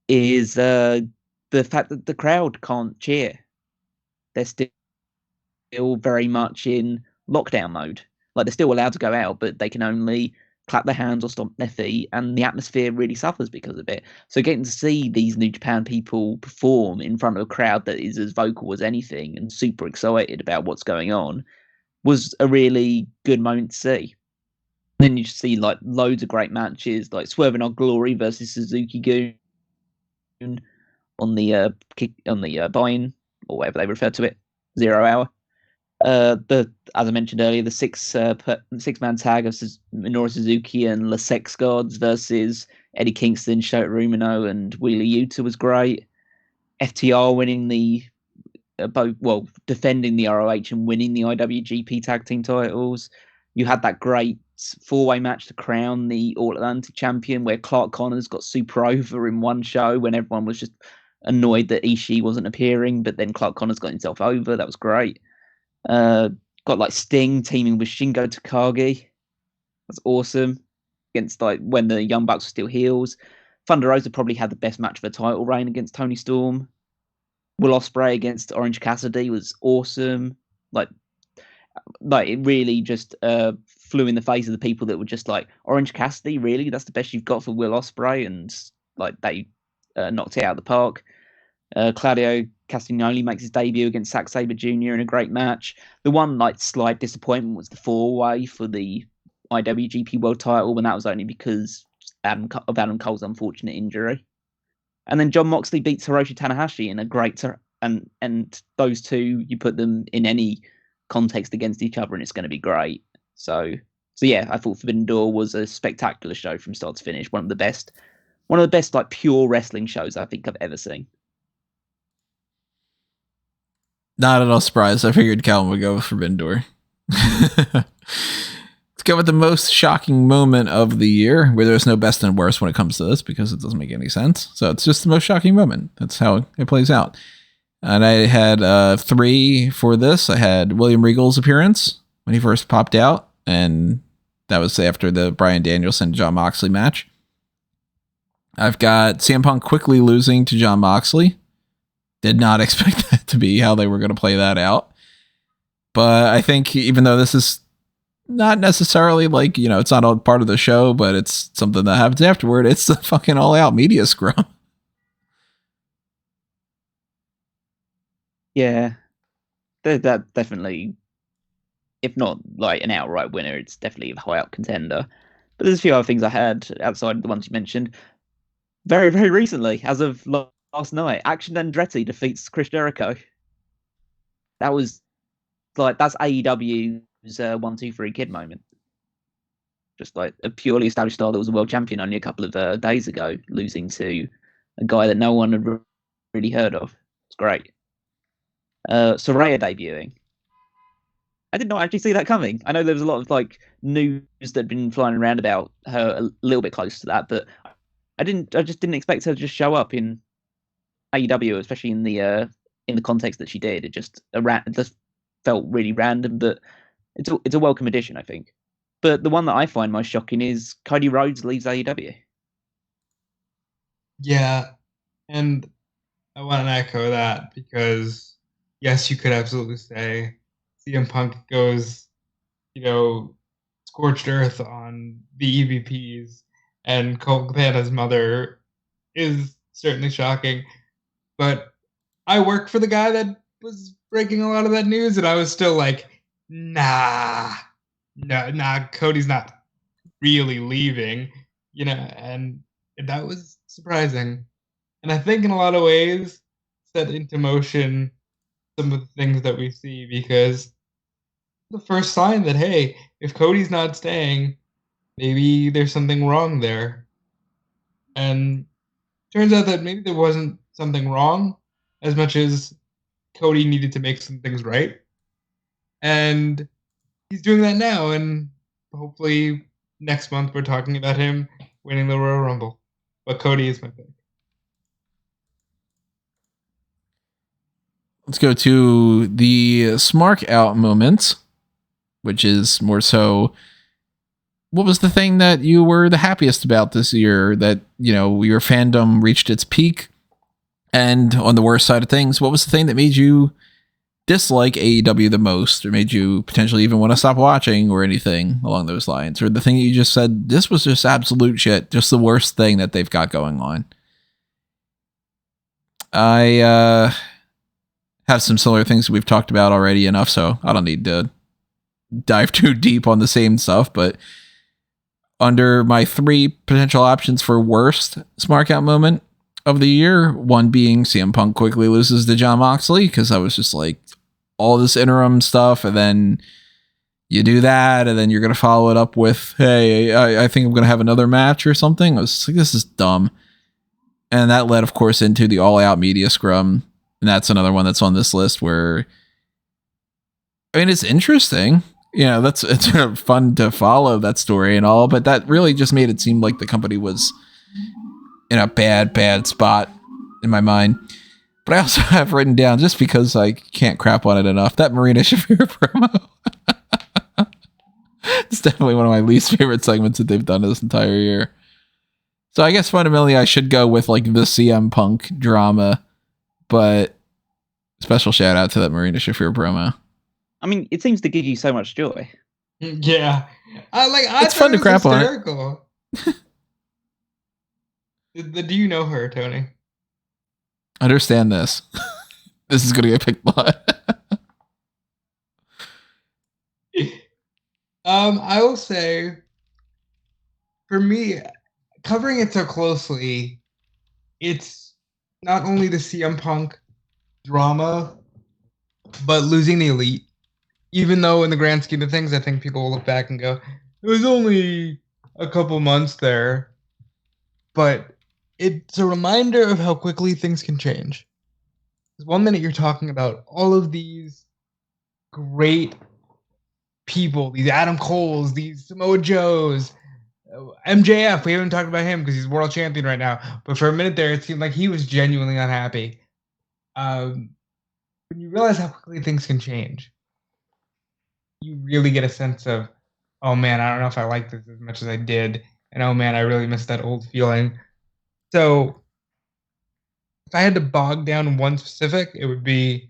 [SPEAKER 3] is the fact that the crowd can't cheer. They're still very much in lockdown mode. Like, they're still allowed to go out, but they can only clap their hands or stomp their feet, and the atmosphere really suffers because of it. So getting to see these New Japan people perform in front of a crowd that is as vocal as anything and super excited about what's going on was a really good moment to see. And then you just see like loads of great matches, like Swerve in Our Glory versus Suzuki Goon on the buy-in, or whatever they refer to it, 0 hour. As I mentioned earlier, the six-man tag of Minoru Suzuki and La Sex Gods versus Eddie Kingston, Shota Umino, and Wheeler Yuta was great. FTR winning defending the ROH and winning the IWGP Tag Team titles. You had that great four-way match to crown the All-Atlantic champion, where Clark Connors got super over in one show when everyone was just annoyed that Ishii wasn't appearing, but then Clark Connors got himself over. That was great. Got like Sting teaming with Shingo Takagi. That's awesome. Against like when the Young Bucks were still heels. Thunder Rosa probably had the best match of her title reign against Tony Storm. Will Ospreay against Orange Cassidy was awesome. Like it really just flew in the face of the people that were just like, Orange Cassidy, really? That's the best you've got for Will Ospreay? And like they knocked it out of the park. Claudio Castagnoli makes his debut against Zack Sabre Jr. in a great match. The one like slight disappointment was the four-way for the IWGP World Title, and that was only because of Adam Cole's unfortunate injury. And then Jon Moxley beats Hiroshi Tanahashi in a great and those two, you put them in any context against each other, and it's going to be great. So yeah, I thought Forbidden Door was a spectacular show from start to finish. One of the best like pure wrestling shows I think I've ever seen.
[SPEAKER 1] Not at all surprised. I figured Callum would go with Forbidden Door. Let's go with the most shocking moment of the year, where there's no best and worst when it comes to this, because it doesn't make any sense. So it's just the most shocking moment. That's how it plays out. And I had 3 for this. I had William Regal's appearance when he first popped out, and that was after the Bryan Danielson Jon Moxley match. I've got CM Punk quickly losing to Jon Moxley. Did not expect that to be how they were going to play that out. But I think even though this is not necessarily like, it's not all part of the show, but it's something that happens afterward, it's the fucking all-out media scrum.
[SPEAKER 3] Yeah. That definitely, if not like an outright winner, it's definitely a high up contender. But there's a few other things I had outside of the ones you mentioned. Very, very recently, as of last night, Action Andretti defeats Chris Jericho. That was that's AEW's 1, 2, 3 kid moment. Just like a purely established star that was a world champion only a couple of days ago, losing to a guy that no one had really heard of. It's great. Soraya debuting. I did not actually see that coming. I know there was a lot of like news that had been flying around about her a little bit close to that, but I just didn't expect her to just show up in AEW, especially in the context that she did. It just felt really random, but it's a welcome addition, I think. But the one that I find most shocking is Cody Rhodes leaves AEW.
[SPEAKER 2] Yeah, and I want to echo that because yes, you could absolutely say CM Punk goes, scorched earth on the EVPs, and Colt Cabana's mother is certainly shocking. But I work for the guy that was breaking a lot of that news, and I was still like, nah, Cody's not really leaving, and that was surprising. And I think in a lot of ways set into motion some of the things that we see, because the first sign that, hey, if Cody's not staying, maybe there's something wrong there. And turns out that maybe there wasn't something wrong as much as Cody needed to make some things right. And he's doing that now, and hopefully next month we're talking about him winning the Royal Rumble. But Cody is my pick.
[SPEAKER 1] Let's go to the Smark Out Moment, which is more so, what was the thing that you were the happiest about this year, that, your fandom reached its peak? And on the worst side of things, what was the thing that made you dislike AEW the most, or made you potentially even want to stop watching, or anything along those lines? Or the thing that you just said, this was just absolute shit, just the worst thing that they've got going on? I have some similar things that we've talked about already enough, so I don't need to dive too deep on the same stuff. But under my 3 potential options for worst Smark Out Moment of the year, one being CM Punk quickly loses to Jon Moxley, because I was just like, all this interim stuff, and then you do that, and then you're going to follow it up with, hey, I think I'm going to have another match or something. I was just like, this is dumb. And that led, of course, into the All Out Media Scrum. And that's another one that's on this list where, I mean, it's interesting. It's fun to follow that story and all, but that really just made it seem like the company was in a bad spot in my mind. But I also have written down, just because I can't crap on it enough, that Marina Shafir promo. It's definitely one of my least favorite segments that they've done this entire year. So I guess fundamentally I should go with like the CM Punk drama, but special shout out to that Marina Shafir promo.
[SPEAKER 3] I mean, it seems to give you so much joy.
[SPEAKER 2] Yeah.
[SPEAKER 1] It's fun to crap
[SPEAKER 2] hysterical. on it. Do you know her, Tony?
[SPEAKER 1] Understand this. This is going to get picked by.
[SPEAKER 2] I will say, for me, covering it so closely, it's not only the CM Punk drama, but losing the Elite. Even though in the grand scheme of things, I think people will look back and go, it was only a couple months there. But it's a reminder of how quickly things can change. Because 1 minute you're talking about all of these great people, these Adam Coles, these Samoa Joes, MJF. We haven't talked about him because he's world champion right now. But for a minute there, it seemed like he was genuinely unhappy. When you realize how quickly things can change, you really get a sense of, oh man, I don't know if I like this as much as I did. And oh man, I really miss that old feeling. So if I had to bog down one specific, it would be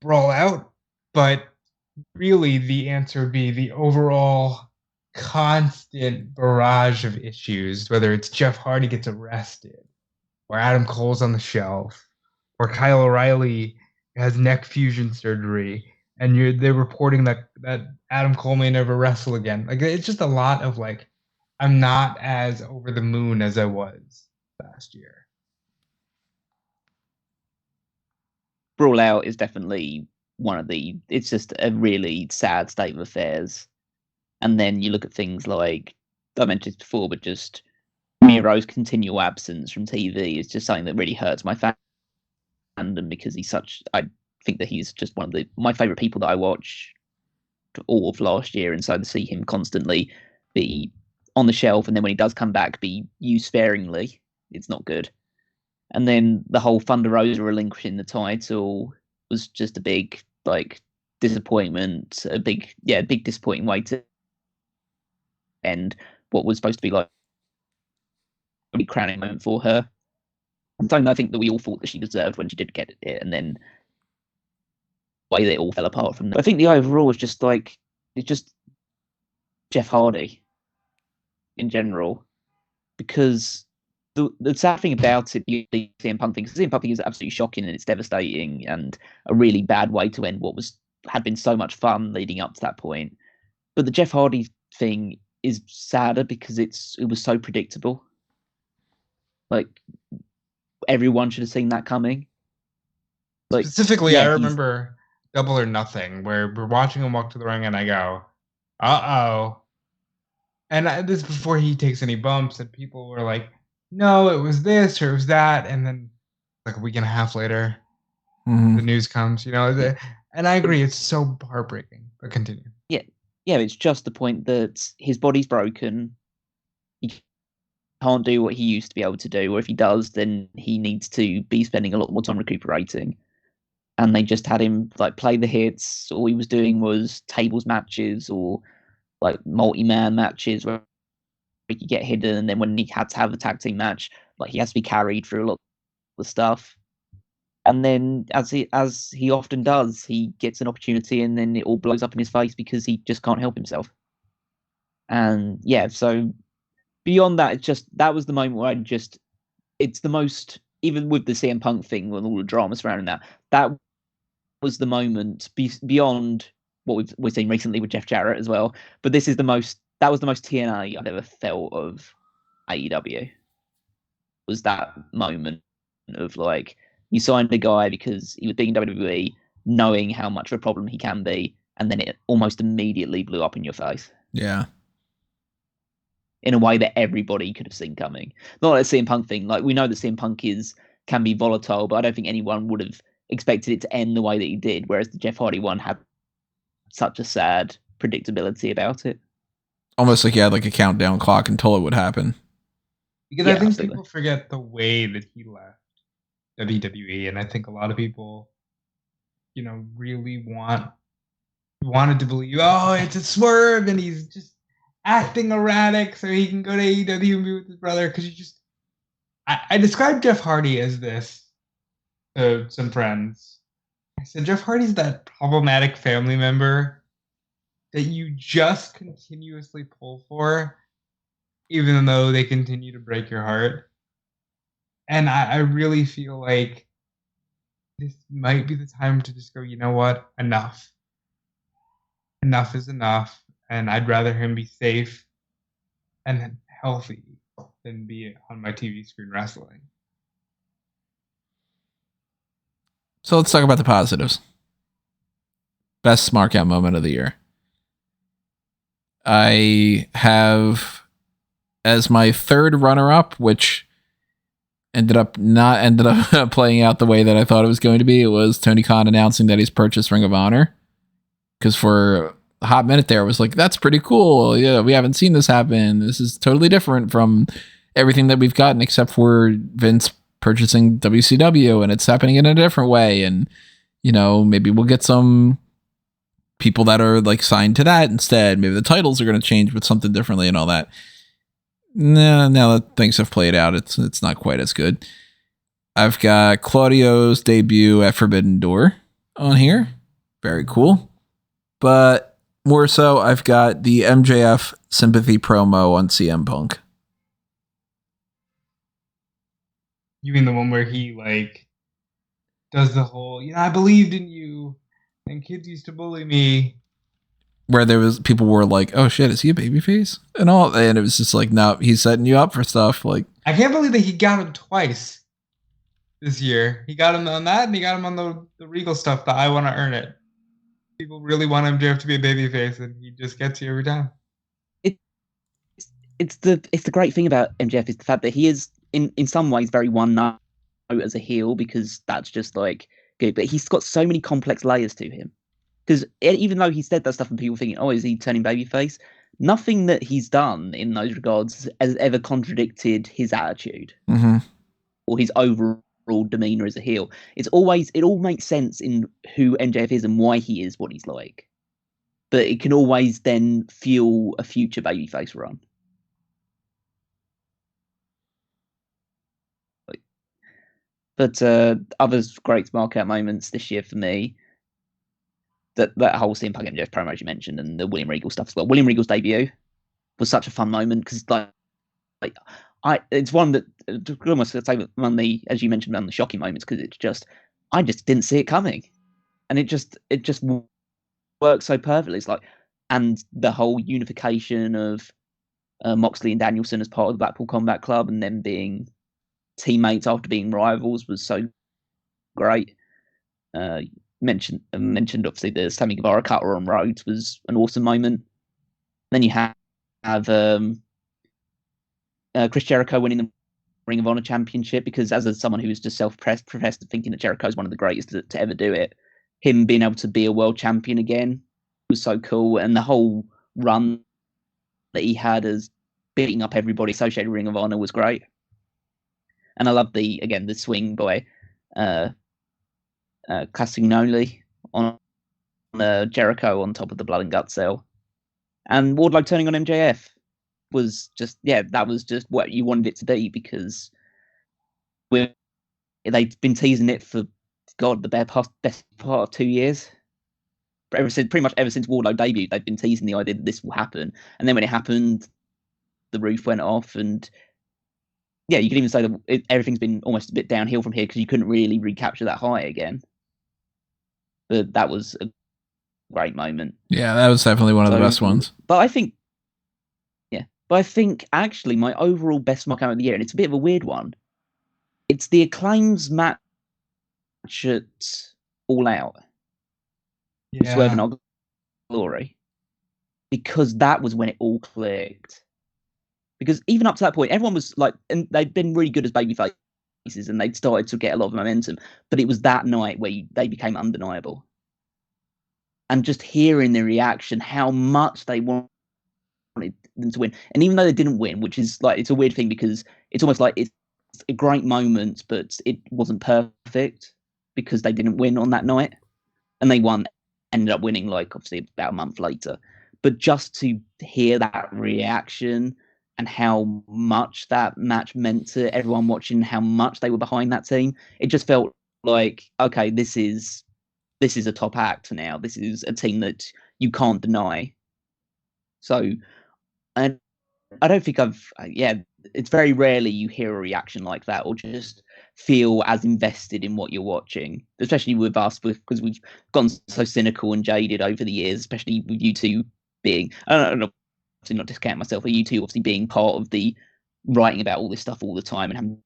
[SPEAKER 2] Brawl Out. But really the answer would be the overall constant barrage of issues, whether it's Jeff Hardy gets arrested, or Adam Cole's on the shelf, or Kyle O'Reilly has neck fusion surgery, and they're reporting that Adam Cole may never wrestle again. Like, it's just a lot of like, I'm not as over the moon as I was last year.
[SPEAKER 3] Brawl Out is definitely it's just a really sad state of affairs. And then you look at things like, I mentioned before, but just Miro's continual absence from TV is just something that really hurts my fandom, because I think that he's just one of my favorite people that I watch all of last year. And so to see him constantly be on the shelf, and then when he does come back, be used sparingly, it's not good. And then the whole Thunder Rosa relinquishing the title was just a big disappointment, a big disappointing way to end what was supposed to be like a big crowning moment for her. And something I think that we all thought that she deserved when she did get it, and then the way they all fell apart from that. I think the overall is just it's just Jeff Hardy in general, because the sad thing about it, the CM Punk thing, CM Punk thing is absolutely shocking and it's devastating and a really bad way to end what had been so much fun leading up to that point. But the Jeff Hardy thing is sadder because it was so predictable. Like everyone should have seen that coming. Like,
[SPEAKER 2] Specifically, I remember Double or Nothing, where we're watching him walk to the ring, and I go, "Uh-oh!" And this is before he takes any bumps, and people were like, "No, it was this or it was that," and then like a week and a half later, the news comes. And I agree, it's so heartbreaking. But continue.
[SPEAKER 3] Yeah, it's just the point that his body's broken. He can't do what he used to be able to do, or if he does, then he needs to be spending a lot more time recuperating. And they just had him like play the hits. All he was doing was tables matches or like multi-man matches where he could get hidden, and then when he had to have a tag team match, like he has to be carried through a lot of the stuff. And then, as he often does, he gets an opportunity, and then it all blows up in his face because he just can't help himself. And yeah, so beyond that, that was the moment where it's the most, even with the CM Punk thing and all the drama surrounding that was the moment beyond what we've seen recently with Jeff Jarrett as well. But that was the most TNA I've ever felt of AEW. Was that moment of like, you signed a guy because he was being WWE, knowing how much of a problem he can be, and then it almost immediately blew up in your face.
[SPEAKER 1] Yeah.
[SPEAKER 3] In a way that everybody could have seen coming. Not like the CM Punk thing. Like, we know that CM Punk can be volatile, but I don't think anyone would have expected it to end the way that he did, whereas the Jeff Hardy one had such a sad predictability about it.
[SPEAKER 1] Almost like he had like a countdown clock until it would happen.
[SPEAKER 2] Because I think people forget the way that he left WWE, and I think a lot of people, really wanted to believe, oh, it's a swerve, and he's just acting erratic so he can go to AEW and be with his brother. Because I described Jeff Hardy as this to some friends. I said, Jeff Hardy's that problematic family member that you just continuously pull for, even though they continue to break your heart. And I really feel like this might be the time to just go, you know what? Enough. Enough is enough. And I'd rather him be safe and healthy than be on my TV screen wrestling.
[SPEAKER 1] So let's talk about the positives. Best Smark Out Moment of the year. I have as my third runner-up, which ended up playing out the way that I thought it was going to be. It was Tony Khan announcing that he's purchased Ring of Honor. Because for a hot minute there, I was like, that's pretty cool. Yeah, we haven't seen this happen. This is totally different from everything that we've gotten, except for Vince purchasing WCW, and it's happening in a different way. And, maybe we'll get some people that are like signed to that instead. Maybe the titles are going to change with something differently and all that. Now that things have played out, it's not quite as good. I've got Claudio's debut at Forbidden Door on here. Very cool. But more so, I've got the MJF sympathy promo on CM Punk.
[SPEAKER 2] You mean the one where he does the whole, I believed in you and kids used to bully me.
[SPEAKER 1] Where people were like, oh shit, is he a babyface? And all, and it was just like, no, he's setting you up for stuff. Like,
[SPEAKER 2] I can't believe that he got him twice this year. He got him on that, and he got him on the Regal stuff, that I Want to Earn It. People really want MJF to be a babyface, and he just gets you every time.
[SPEAKER 3] It's the great thing about MJF is the fact that he is in some ways very one note as a heel, because that's just like good, but he's got so many complex layers to him. Because even though he said that stuff and people thinking, oh, is he turning babyface? Nothing that he's done in those regards has ever contradicted his attitude or his overall demeanor as a heel. It all makes sense in who MJF is and why he is what he's like. But it can always then fuel a future babyface run. But other great Smark Out moments this year for me, that whole CM Punk MJF promo you mentioned, and the William Regal stuff as well. William Regal's debut was such a fun moment because like it's one that almost say among the, as you mentioned, among the shocking moments, because it's just I just didn't see it coming, and it just works so perfectly. It's like, and the whole unification of Moxley and Danielson as part of the Blackpool Combat Club, and them being teammates after being rivals, was so great. Mentioned obviously the Sammy Guevara cutter on Rhodes was an awesome moment. Then you have Chris Jericho winning the Ring of Honor Championship, because as someone who was just self-professed thinking that Jericho is one of the greatest to ever do it, him being able to be a world champion again was so cool, and the whole run that he had as beating up everybody associated with Ring of Honor was great. And I love the swing by Castagnoli on Jericho on top of the Blood and Guts cell, and Wardlow turning on MJF was just that was just what you wanted it to be, because they've been teasing it for the best part of 2 years. Pretty much ever since Wardlow debuted, they've been teasing the idea that this will happen, and then when it happened, the roof went off, and you could even say that everything's been almost a bit downhill from here, because you couldn't really recapture that high again. But that was a great moment.
[SPEAKER 1] Yeah, that was definitely one of the best ones.
[SPEAKER 3] But I think actually my overall best Smark Out of the year, and it's a bit of a weird one, it's the Acclaim's match at All Out. Swerve and Our Glory. Because that was when it all clicked. Because even up to that point, everyone was like, and they'd been really good as baby faces, and they'd started to get a lot of momentum. But it was that night where they became undeniable. And just hearing the reaction, how much they wanted them to win. And even though they didn't win, which is like, it's a weird thing, because it's almost like it's a great moment, but it wasn't perfect because they didn't win on that night. And they ended up winning, like, obviously about a month later. But just to hear that reaction and how much that match meant to everyone watching, how much they were behind that team, it just felt like, okay, this is a top act now. This is a team that you can't deny. So, and I don't think it's very rarely you hear a reaction like that, or just feel as invested in what you're watching, especially with us, because we've gone so cynical and jaded over the years, especially with you two being, I don't know, to not discount myself, but you two obviously being part of the writing about all this stuff all the time and having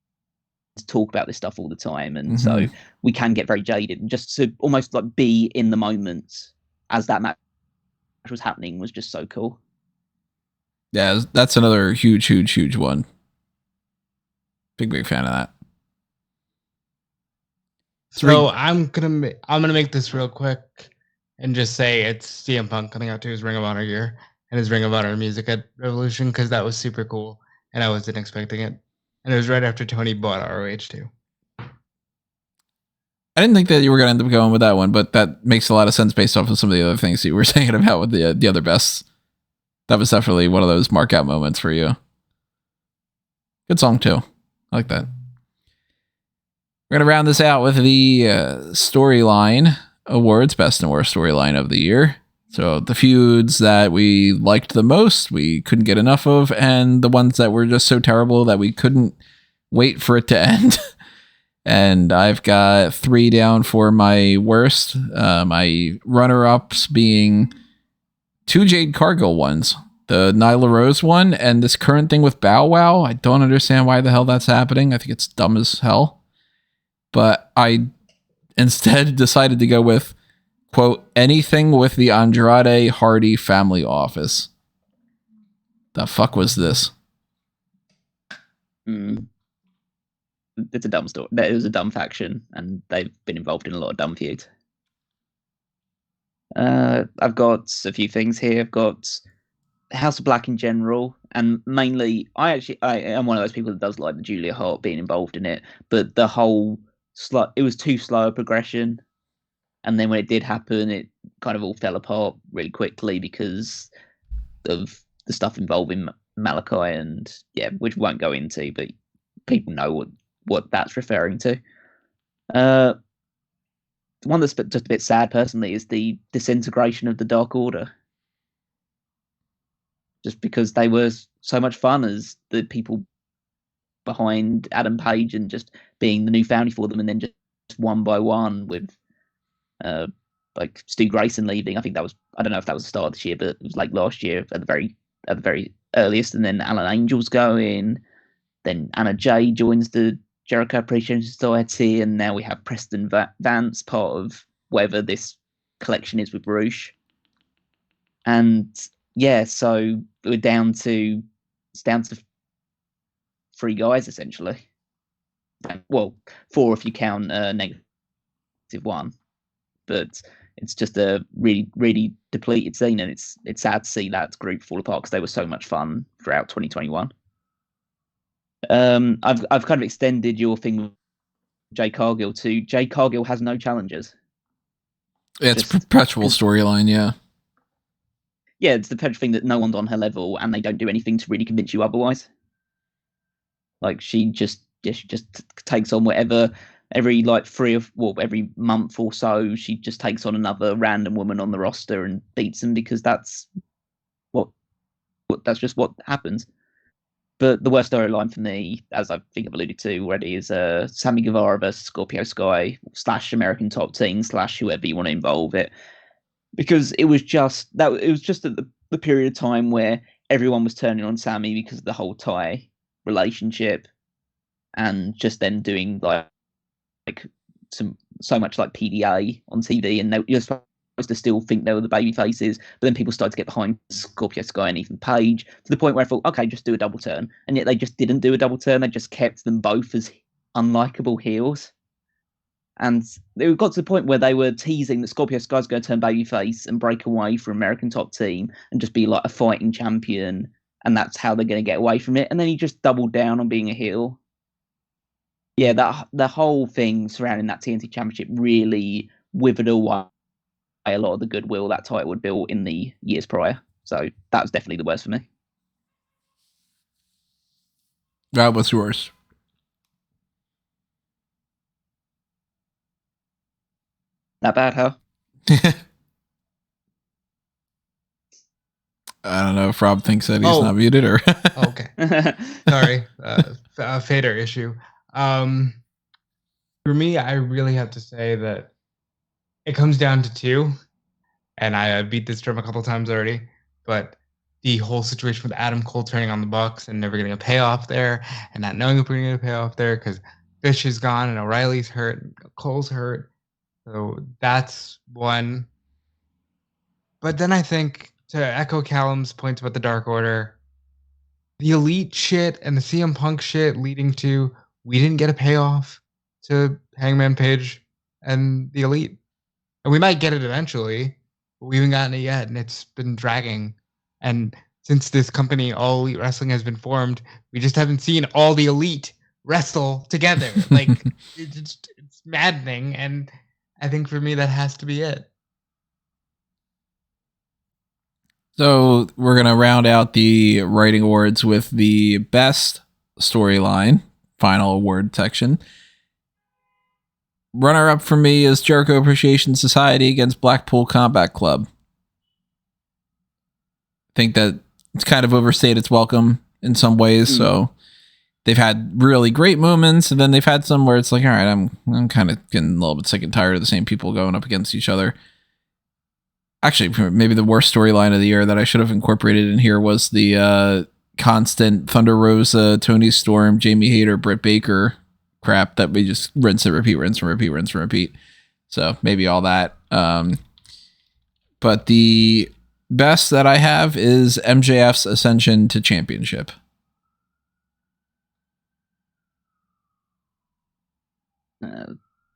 [SPEAKER 3] to talk about this stuff all the time. And so we can get very jaded, and just to almost like be in the moment as that match was happening was just so cool.
[SPEAKER 1] Yeah, that's another huge one. Big fan of that.
[SPEAKER 2] So I'm gonna make this real quick and just say it's CM Punk coming out to his Ring of Honor gear and his Ring of Honor music at Revolution, because that was super cool and I wasn't expecting it. And it was right after Tony bought ROH too.
[SPEAKER 1] I didn't think that you were going to end up going with that one, but that makes a lot of sense based off of some of the other things that you were saying about with the other bests. That was definitely one of those mark out moments for you. Good song too. I like that. We're going to round this out with the storyline awards, best and worst storyline of the year. So the feuds that we liked the most, we couldn't get enough of, and the ones that were just so terrible that we couldn't wait for it to end. And I've got 3 down for my worst. My runner-ups being 2 Jade Cargill ones. The Nyla Rose one and this current thing with Bow Wow. I don't understand why the hell that's happening. I think it's dumb as hell. But I instead decided to go with, quote, anything with the Andrade Hardy family office. The fuck was this?
[SPEAKER 3] It's a dumb story. It was a dumb faction, and they've been involved in a lot of dumb feuds. I've got a few things here. I've got House of Black in general, and mainly, I am one of those people that does like the Julia Hart being involved in it, but the whole it was too slow a progression, and then when it did happen, it kind of all fell apart really quickly because of the stuff involving Malachi, and which we won't go into, but people know what that's referring to. The one that's just a bit sad personally is the disintegration of the Dark Order. Just because they were so much fun as the people behind Adam Page and just being the new founding for them, and then just one by one with like Stu Grayson leaving. I think that was, I don't know if that was the start of this year, but it was like last year at the very earliest, and then Alan Angel's going, then Anna Jay joins the Jericho Appreciation Society, and now we have Preston Vance, part of whatever this collection is with Roosh. And yeah, so it's down to 3 guys essentially. Well, 4 if you count negative 1, but it's just a really, really depleted scene, and it's sad to see that group fall apart because they were so much fun throughout 2021. I've kind of extended your thing with Jay Cargill to Jay Cargill has no challengers.
[SPEAKER 1] It's perpetual storyline, yeah.
[SPEAKER 3] Yeah, it's the perpetual thing that no one's on her level, and they don't do anything to really convince you otherwise. Like she just takes on whatever. Every every month or so, she just takes on another random woman on the roster and beats them because that's just what happens. But the worst storyline for me, as I think I've alluded to already, is Sammy Guevara versus Scorpio Sky / American Top Team / whoever you want to involve it, because it was just at the period of time where everyone was turning on Sammy because of the whole Ty relationship, and just then doing like so much like PDA on TV, and you're supposed to still think they were the baby faces, but then people started to get behind Scorpio Sky and Ethan Page to the point where I thought, okay, just do a double turn, and yet they just didn't do a double turn. They just kept them both as unlikable heels, and they got to the point where they were teasing that Scorpio Sky's going to turn babyface and break away from American Top Team and just be like a fighting champion, and that's how they're going to get away from it. And then he just doubled down on being a heel. Yeah, the whole thing surrounding that TNT Championship really withered away a lot of the goodwill that title had built in the years prior. So that was definitely the worst for me.
[SPEAKER 1] That was yours.
[SPEAKER 3] That bad, huh?
[SPEAKER 1] I don't know if Rob thinks that he's not muted or.
[SPEAKER 2] Okay. Sorry. A fader issue. For me, I really have to say that it comes down to 2, and I beat this drum a couple times already, but the whole situation with Adam Cole turning on the Bucks and never getting a payoff there, and not knowing if we're going to get a payoff there because Fish is gone and O'Reilly's hurt and Cole's hurt. So that's one. But then I think, to echo Callum's points about the Dark Order, the Elite shit and the CM Punk shit leading to we didn't get a payoff to Hangman Page and the Elite. And we might get it eventually, but we haven't gotten it yet, and it's been dragging. And since this company, All Elite Wrestling, has been formed, we just haven't seen all the Elite wrestle together. Like, it's maddening, and I think for me that has to be it.
[SPEAKER 1] So we're going to round out the writing awards with the best storyline, final award section. Runner up for me is Jericho Appreciation Society against Blackpool Combat Club. I think that it's kind of overstayed its welcome in some ways. So they've had really great moments, and then they've had some where it's like, all right, I'm kind of getting a little bit sick and tired of the same people going up against each other. Actually, maybe the worst storyline of the year that I should have incorporated in here was the constant Thunder Rosa, Tony Storm, Jamie Hayter, Britt Baker crap that we just rinse and repeat. So maybe all that. But the best that I have is MJF's ascension to championship.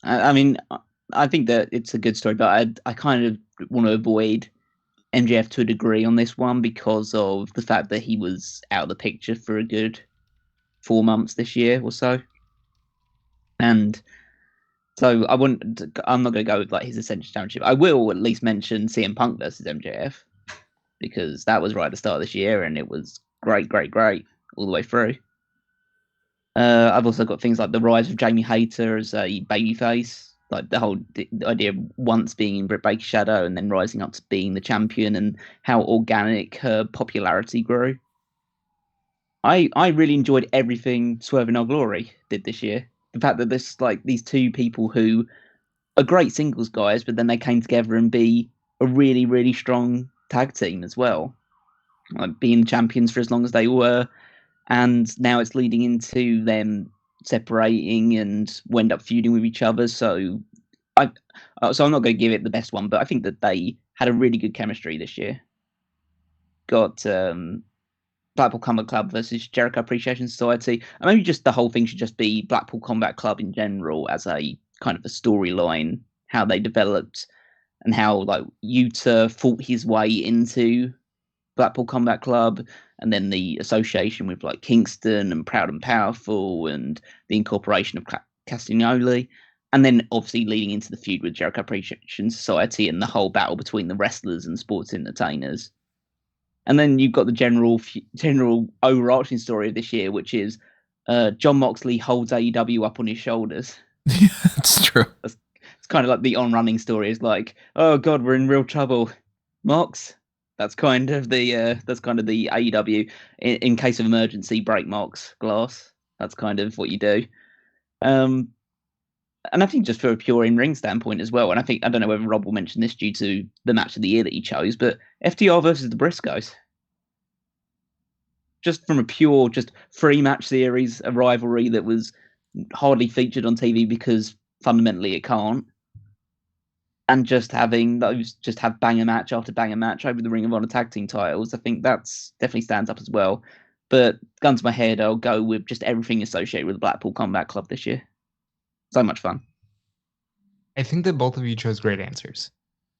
[SPEAKER 3] I mean, I think that it's a good story, but I kind of want to avoid MJF to a degree on this one because of the fact that he was out of the picture for a good 4 months this year or so. And so I'm not going to go with like his Ascension Championship. I will at least mention CM Punk versus MJF because that was right at the start of this year and it was great all the way through. I've also got things like the rise of Jamie Hayter as a babyface, like the idea of once being in Britt Baker's shadow and then rising up to being the champion and how organic her popularity grew. I really enjoyed everything Swerve and Our Glory did this year. The fact that there's like these two people who are great singles guys, but then they came together and be a really, really strong tag team as well. Like being champions for as long as they were, and now it's leading into them separating and end up feuding with each other. So I'm not going to give it the best one, but I think that they had a really good chemistry this year. Got Blackpool Combat Club versus Jericho Appreciation Society, and maybe just the whole thing should just be Blackpool Combat Club in general as a kind of a storyline, how they developed and how like Yuta fought his way into Blackpool Combat Club, and then the association with like Kingston and Proud and Powerful, and the incorporation of Castagnoli, and then obviously leading into the feud with Jericho Appreciation Society and the whole battle between the wrestlers and sports entertainers. And then you've got the general overarching story of this year, which is John Moxley holds AEW up on his shoulders.
[SPEAKER 1] Yeah, that's true.
[SPEAKER 3] It's kind of like the on-running story. Is like, oh god, we're in real trouble, Mox. That's kind of the AEW in case of emergency, break Mox glass. That's kind of what you do. And I think just for a pure in-ring standpoint as well, and I don't know whether Rob will mention this due to the match of the year that he chose, but FTR versus the Briscoes. Just from a pure, just free match series, a rivalry that was hardly featured on TV because fundamentally it can't. And just having those, just have banger match after banger match over the Ring of Honor tag team titles, I think that's definitely stands up as well. But gun to my head, I'll go with just everything associated with the Blackpool Combat Club this year. So much fun.
[SPEAKER 2] I think that both of you chose great answers.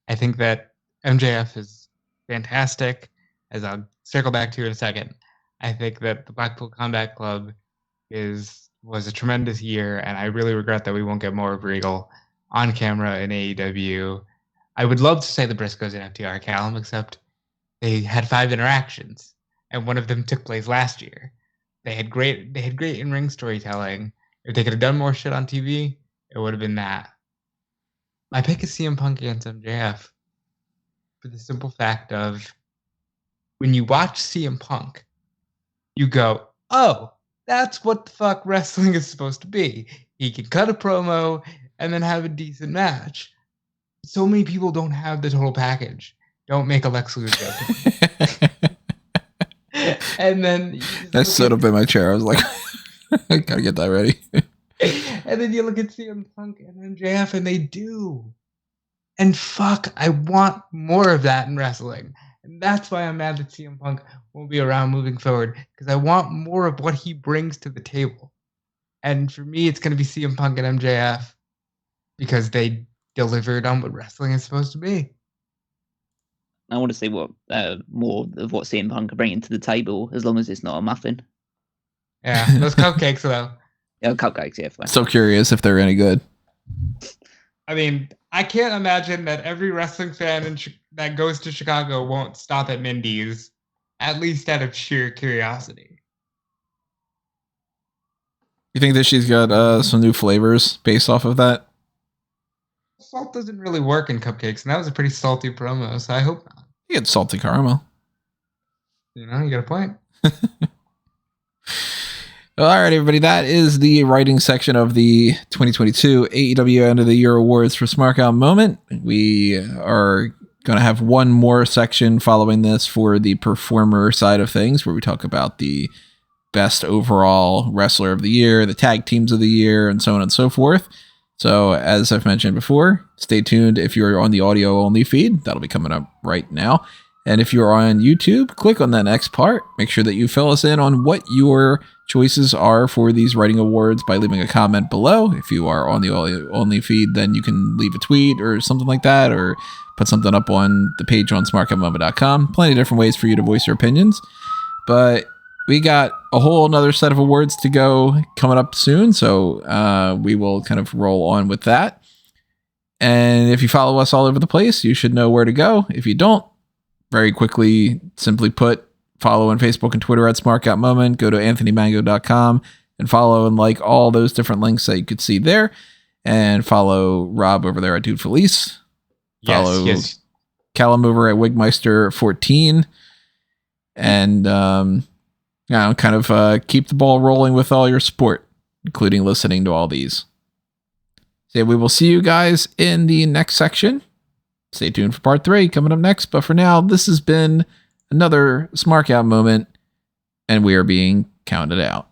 [SPEAKER 2] I think that MJF is fantastic, as I'll circle back to in a second. I think that the Blackpool Combat Club was a tremendous year, and I really regret that we won't get more of Regal on camera in AEW. I would love to say the Briscoes and FTR, Callum, except they had 5 interactions, and one of them took place last year. They had great in-ring storytelling. If they could have done more shit on TV, it would have been that. My pick is CM Punk against MJF for the simple fact of when you watch CM Punk, you go, oh, that's what the fuck wrestling is supposed to be. He can cut a promo and then have a decent match. So many people don't have the total package. Don't make a Lex Luger joke. And then
[SPEAKER 1] I stood up in my chair. I was like, I gotta get that ready.
[SPEAKER 2] And then you look at CM Punk and MJF, and they do. And fuck, I want more of that in wrestling. And that's why I'm mad that CM Punk won't be around moving forward, because I want more of what he brings to the table. And for me, it's going to be CM Punk and MJF, because they delivered on what wrestling is supposed to be.
[SPEAKER 3] I want to see what more of what CM Punk can bring into the table, as long as it's not a muffin.
[SPEAKER 2] Yeah, those cupcakes, though.
[SPEAKER 3] Yeah, cupcakes, yeah. Fine.
[SPEAKER 1] So curious if they're any good.
[SPEAKER 2] I mean, I can't imagine that every wrestling fan that goes to Chicago won't stop at Mindy's, at least out of sheer curiosity.
[SPEAKER 1] You think that she's got some new flavors based off of that?
[SPEAKER 2] Salt doesn't really work in cupcakes, and that was a pretty salty promo, so I hope not.
[SPEAKER 1] You get salty caramel.
[SPEAKER 2] You know, you got a point.
[SPEAKER 1] All right, everybody. That is the writing section of the 2022 AEW End of the Year Awards for Smark Out Moment. We are going to have one more section following this for the performer side of things, where we talk about the best overall wrestler of the year, the tag teams of the year, and so on and so forth. So, as I've mentioned before, stay tuned if you're on the audio only feed. That'll be coming up right now. And if you're on YouTube, click on that next part. Make sure that you fill us in on what your choices are for these writing awards by leaving a comment below. If you are on the audio only feed, then you can leave a tweet or something like that, or put something up on the page on smarkoutmoment.com. Plenty of different ways for you to voice your opinions. But we got a whole another set of awards to go coming up soon, so we will kind of roll on with that. And if you follow us all over the place, you should know where to go. If you don't, very quickly, simply put, follow on Facebook and Twitter at Smark Out Moment. Go to anthonymango.com and follow and like all those different links that you could see there. And follow Rob over there at DeFelice. Follow Callum over at Wigmeister14. And kind of keep the ball rolling with all your support, including listening to all these. So we will see you guys in the next section. Stay tuned for part 3 coming up next. But for now, this has been another Smark Out moment, and we are being counted out.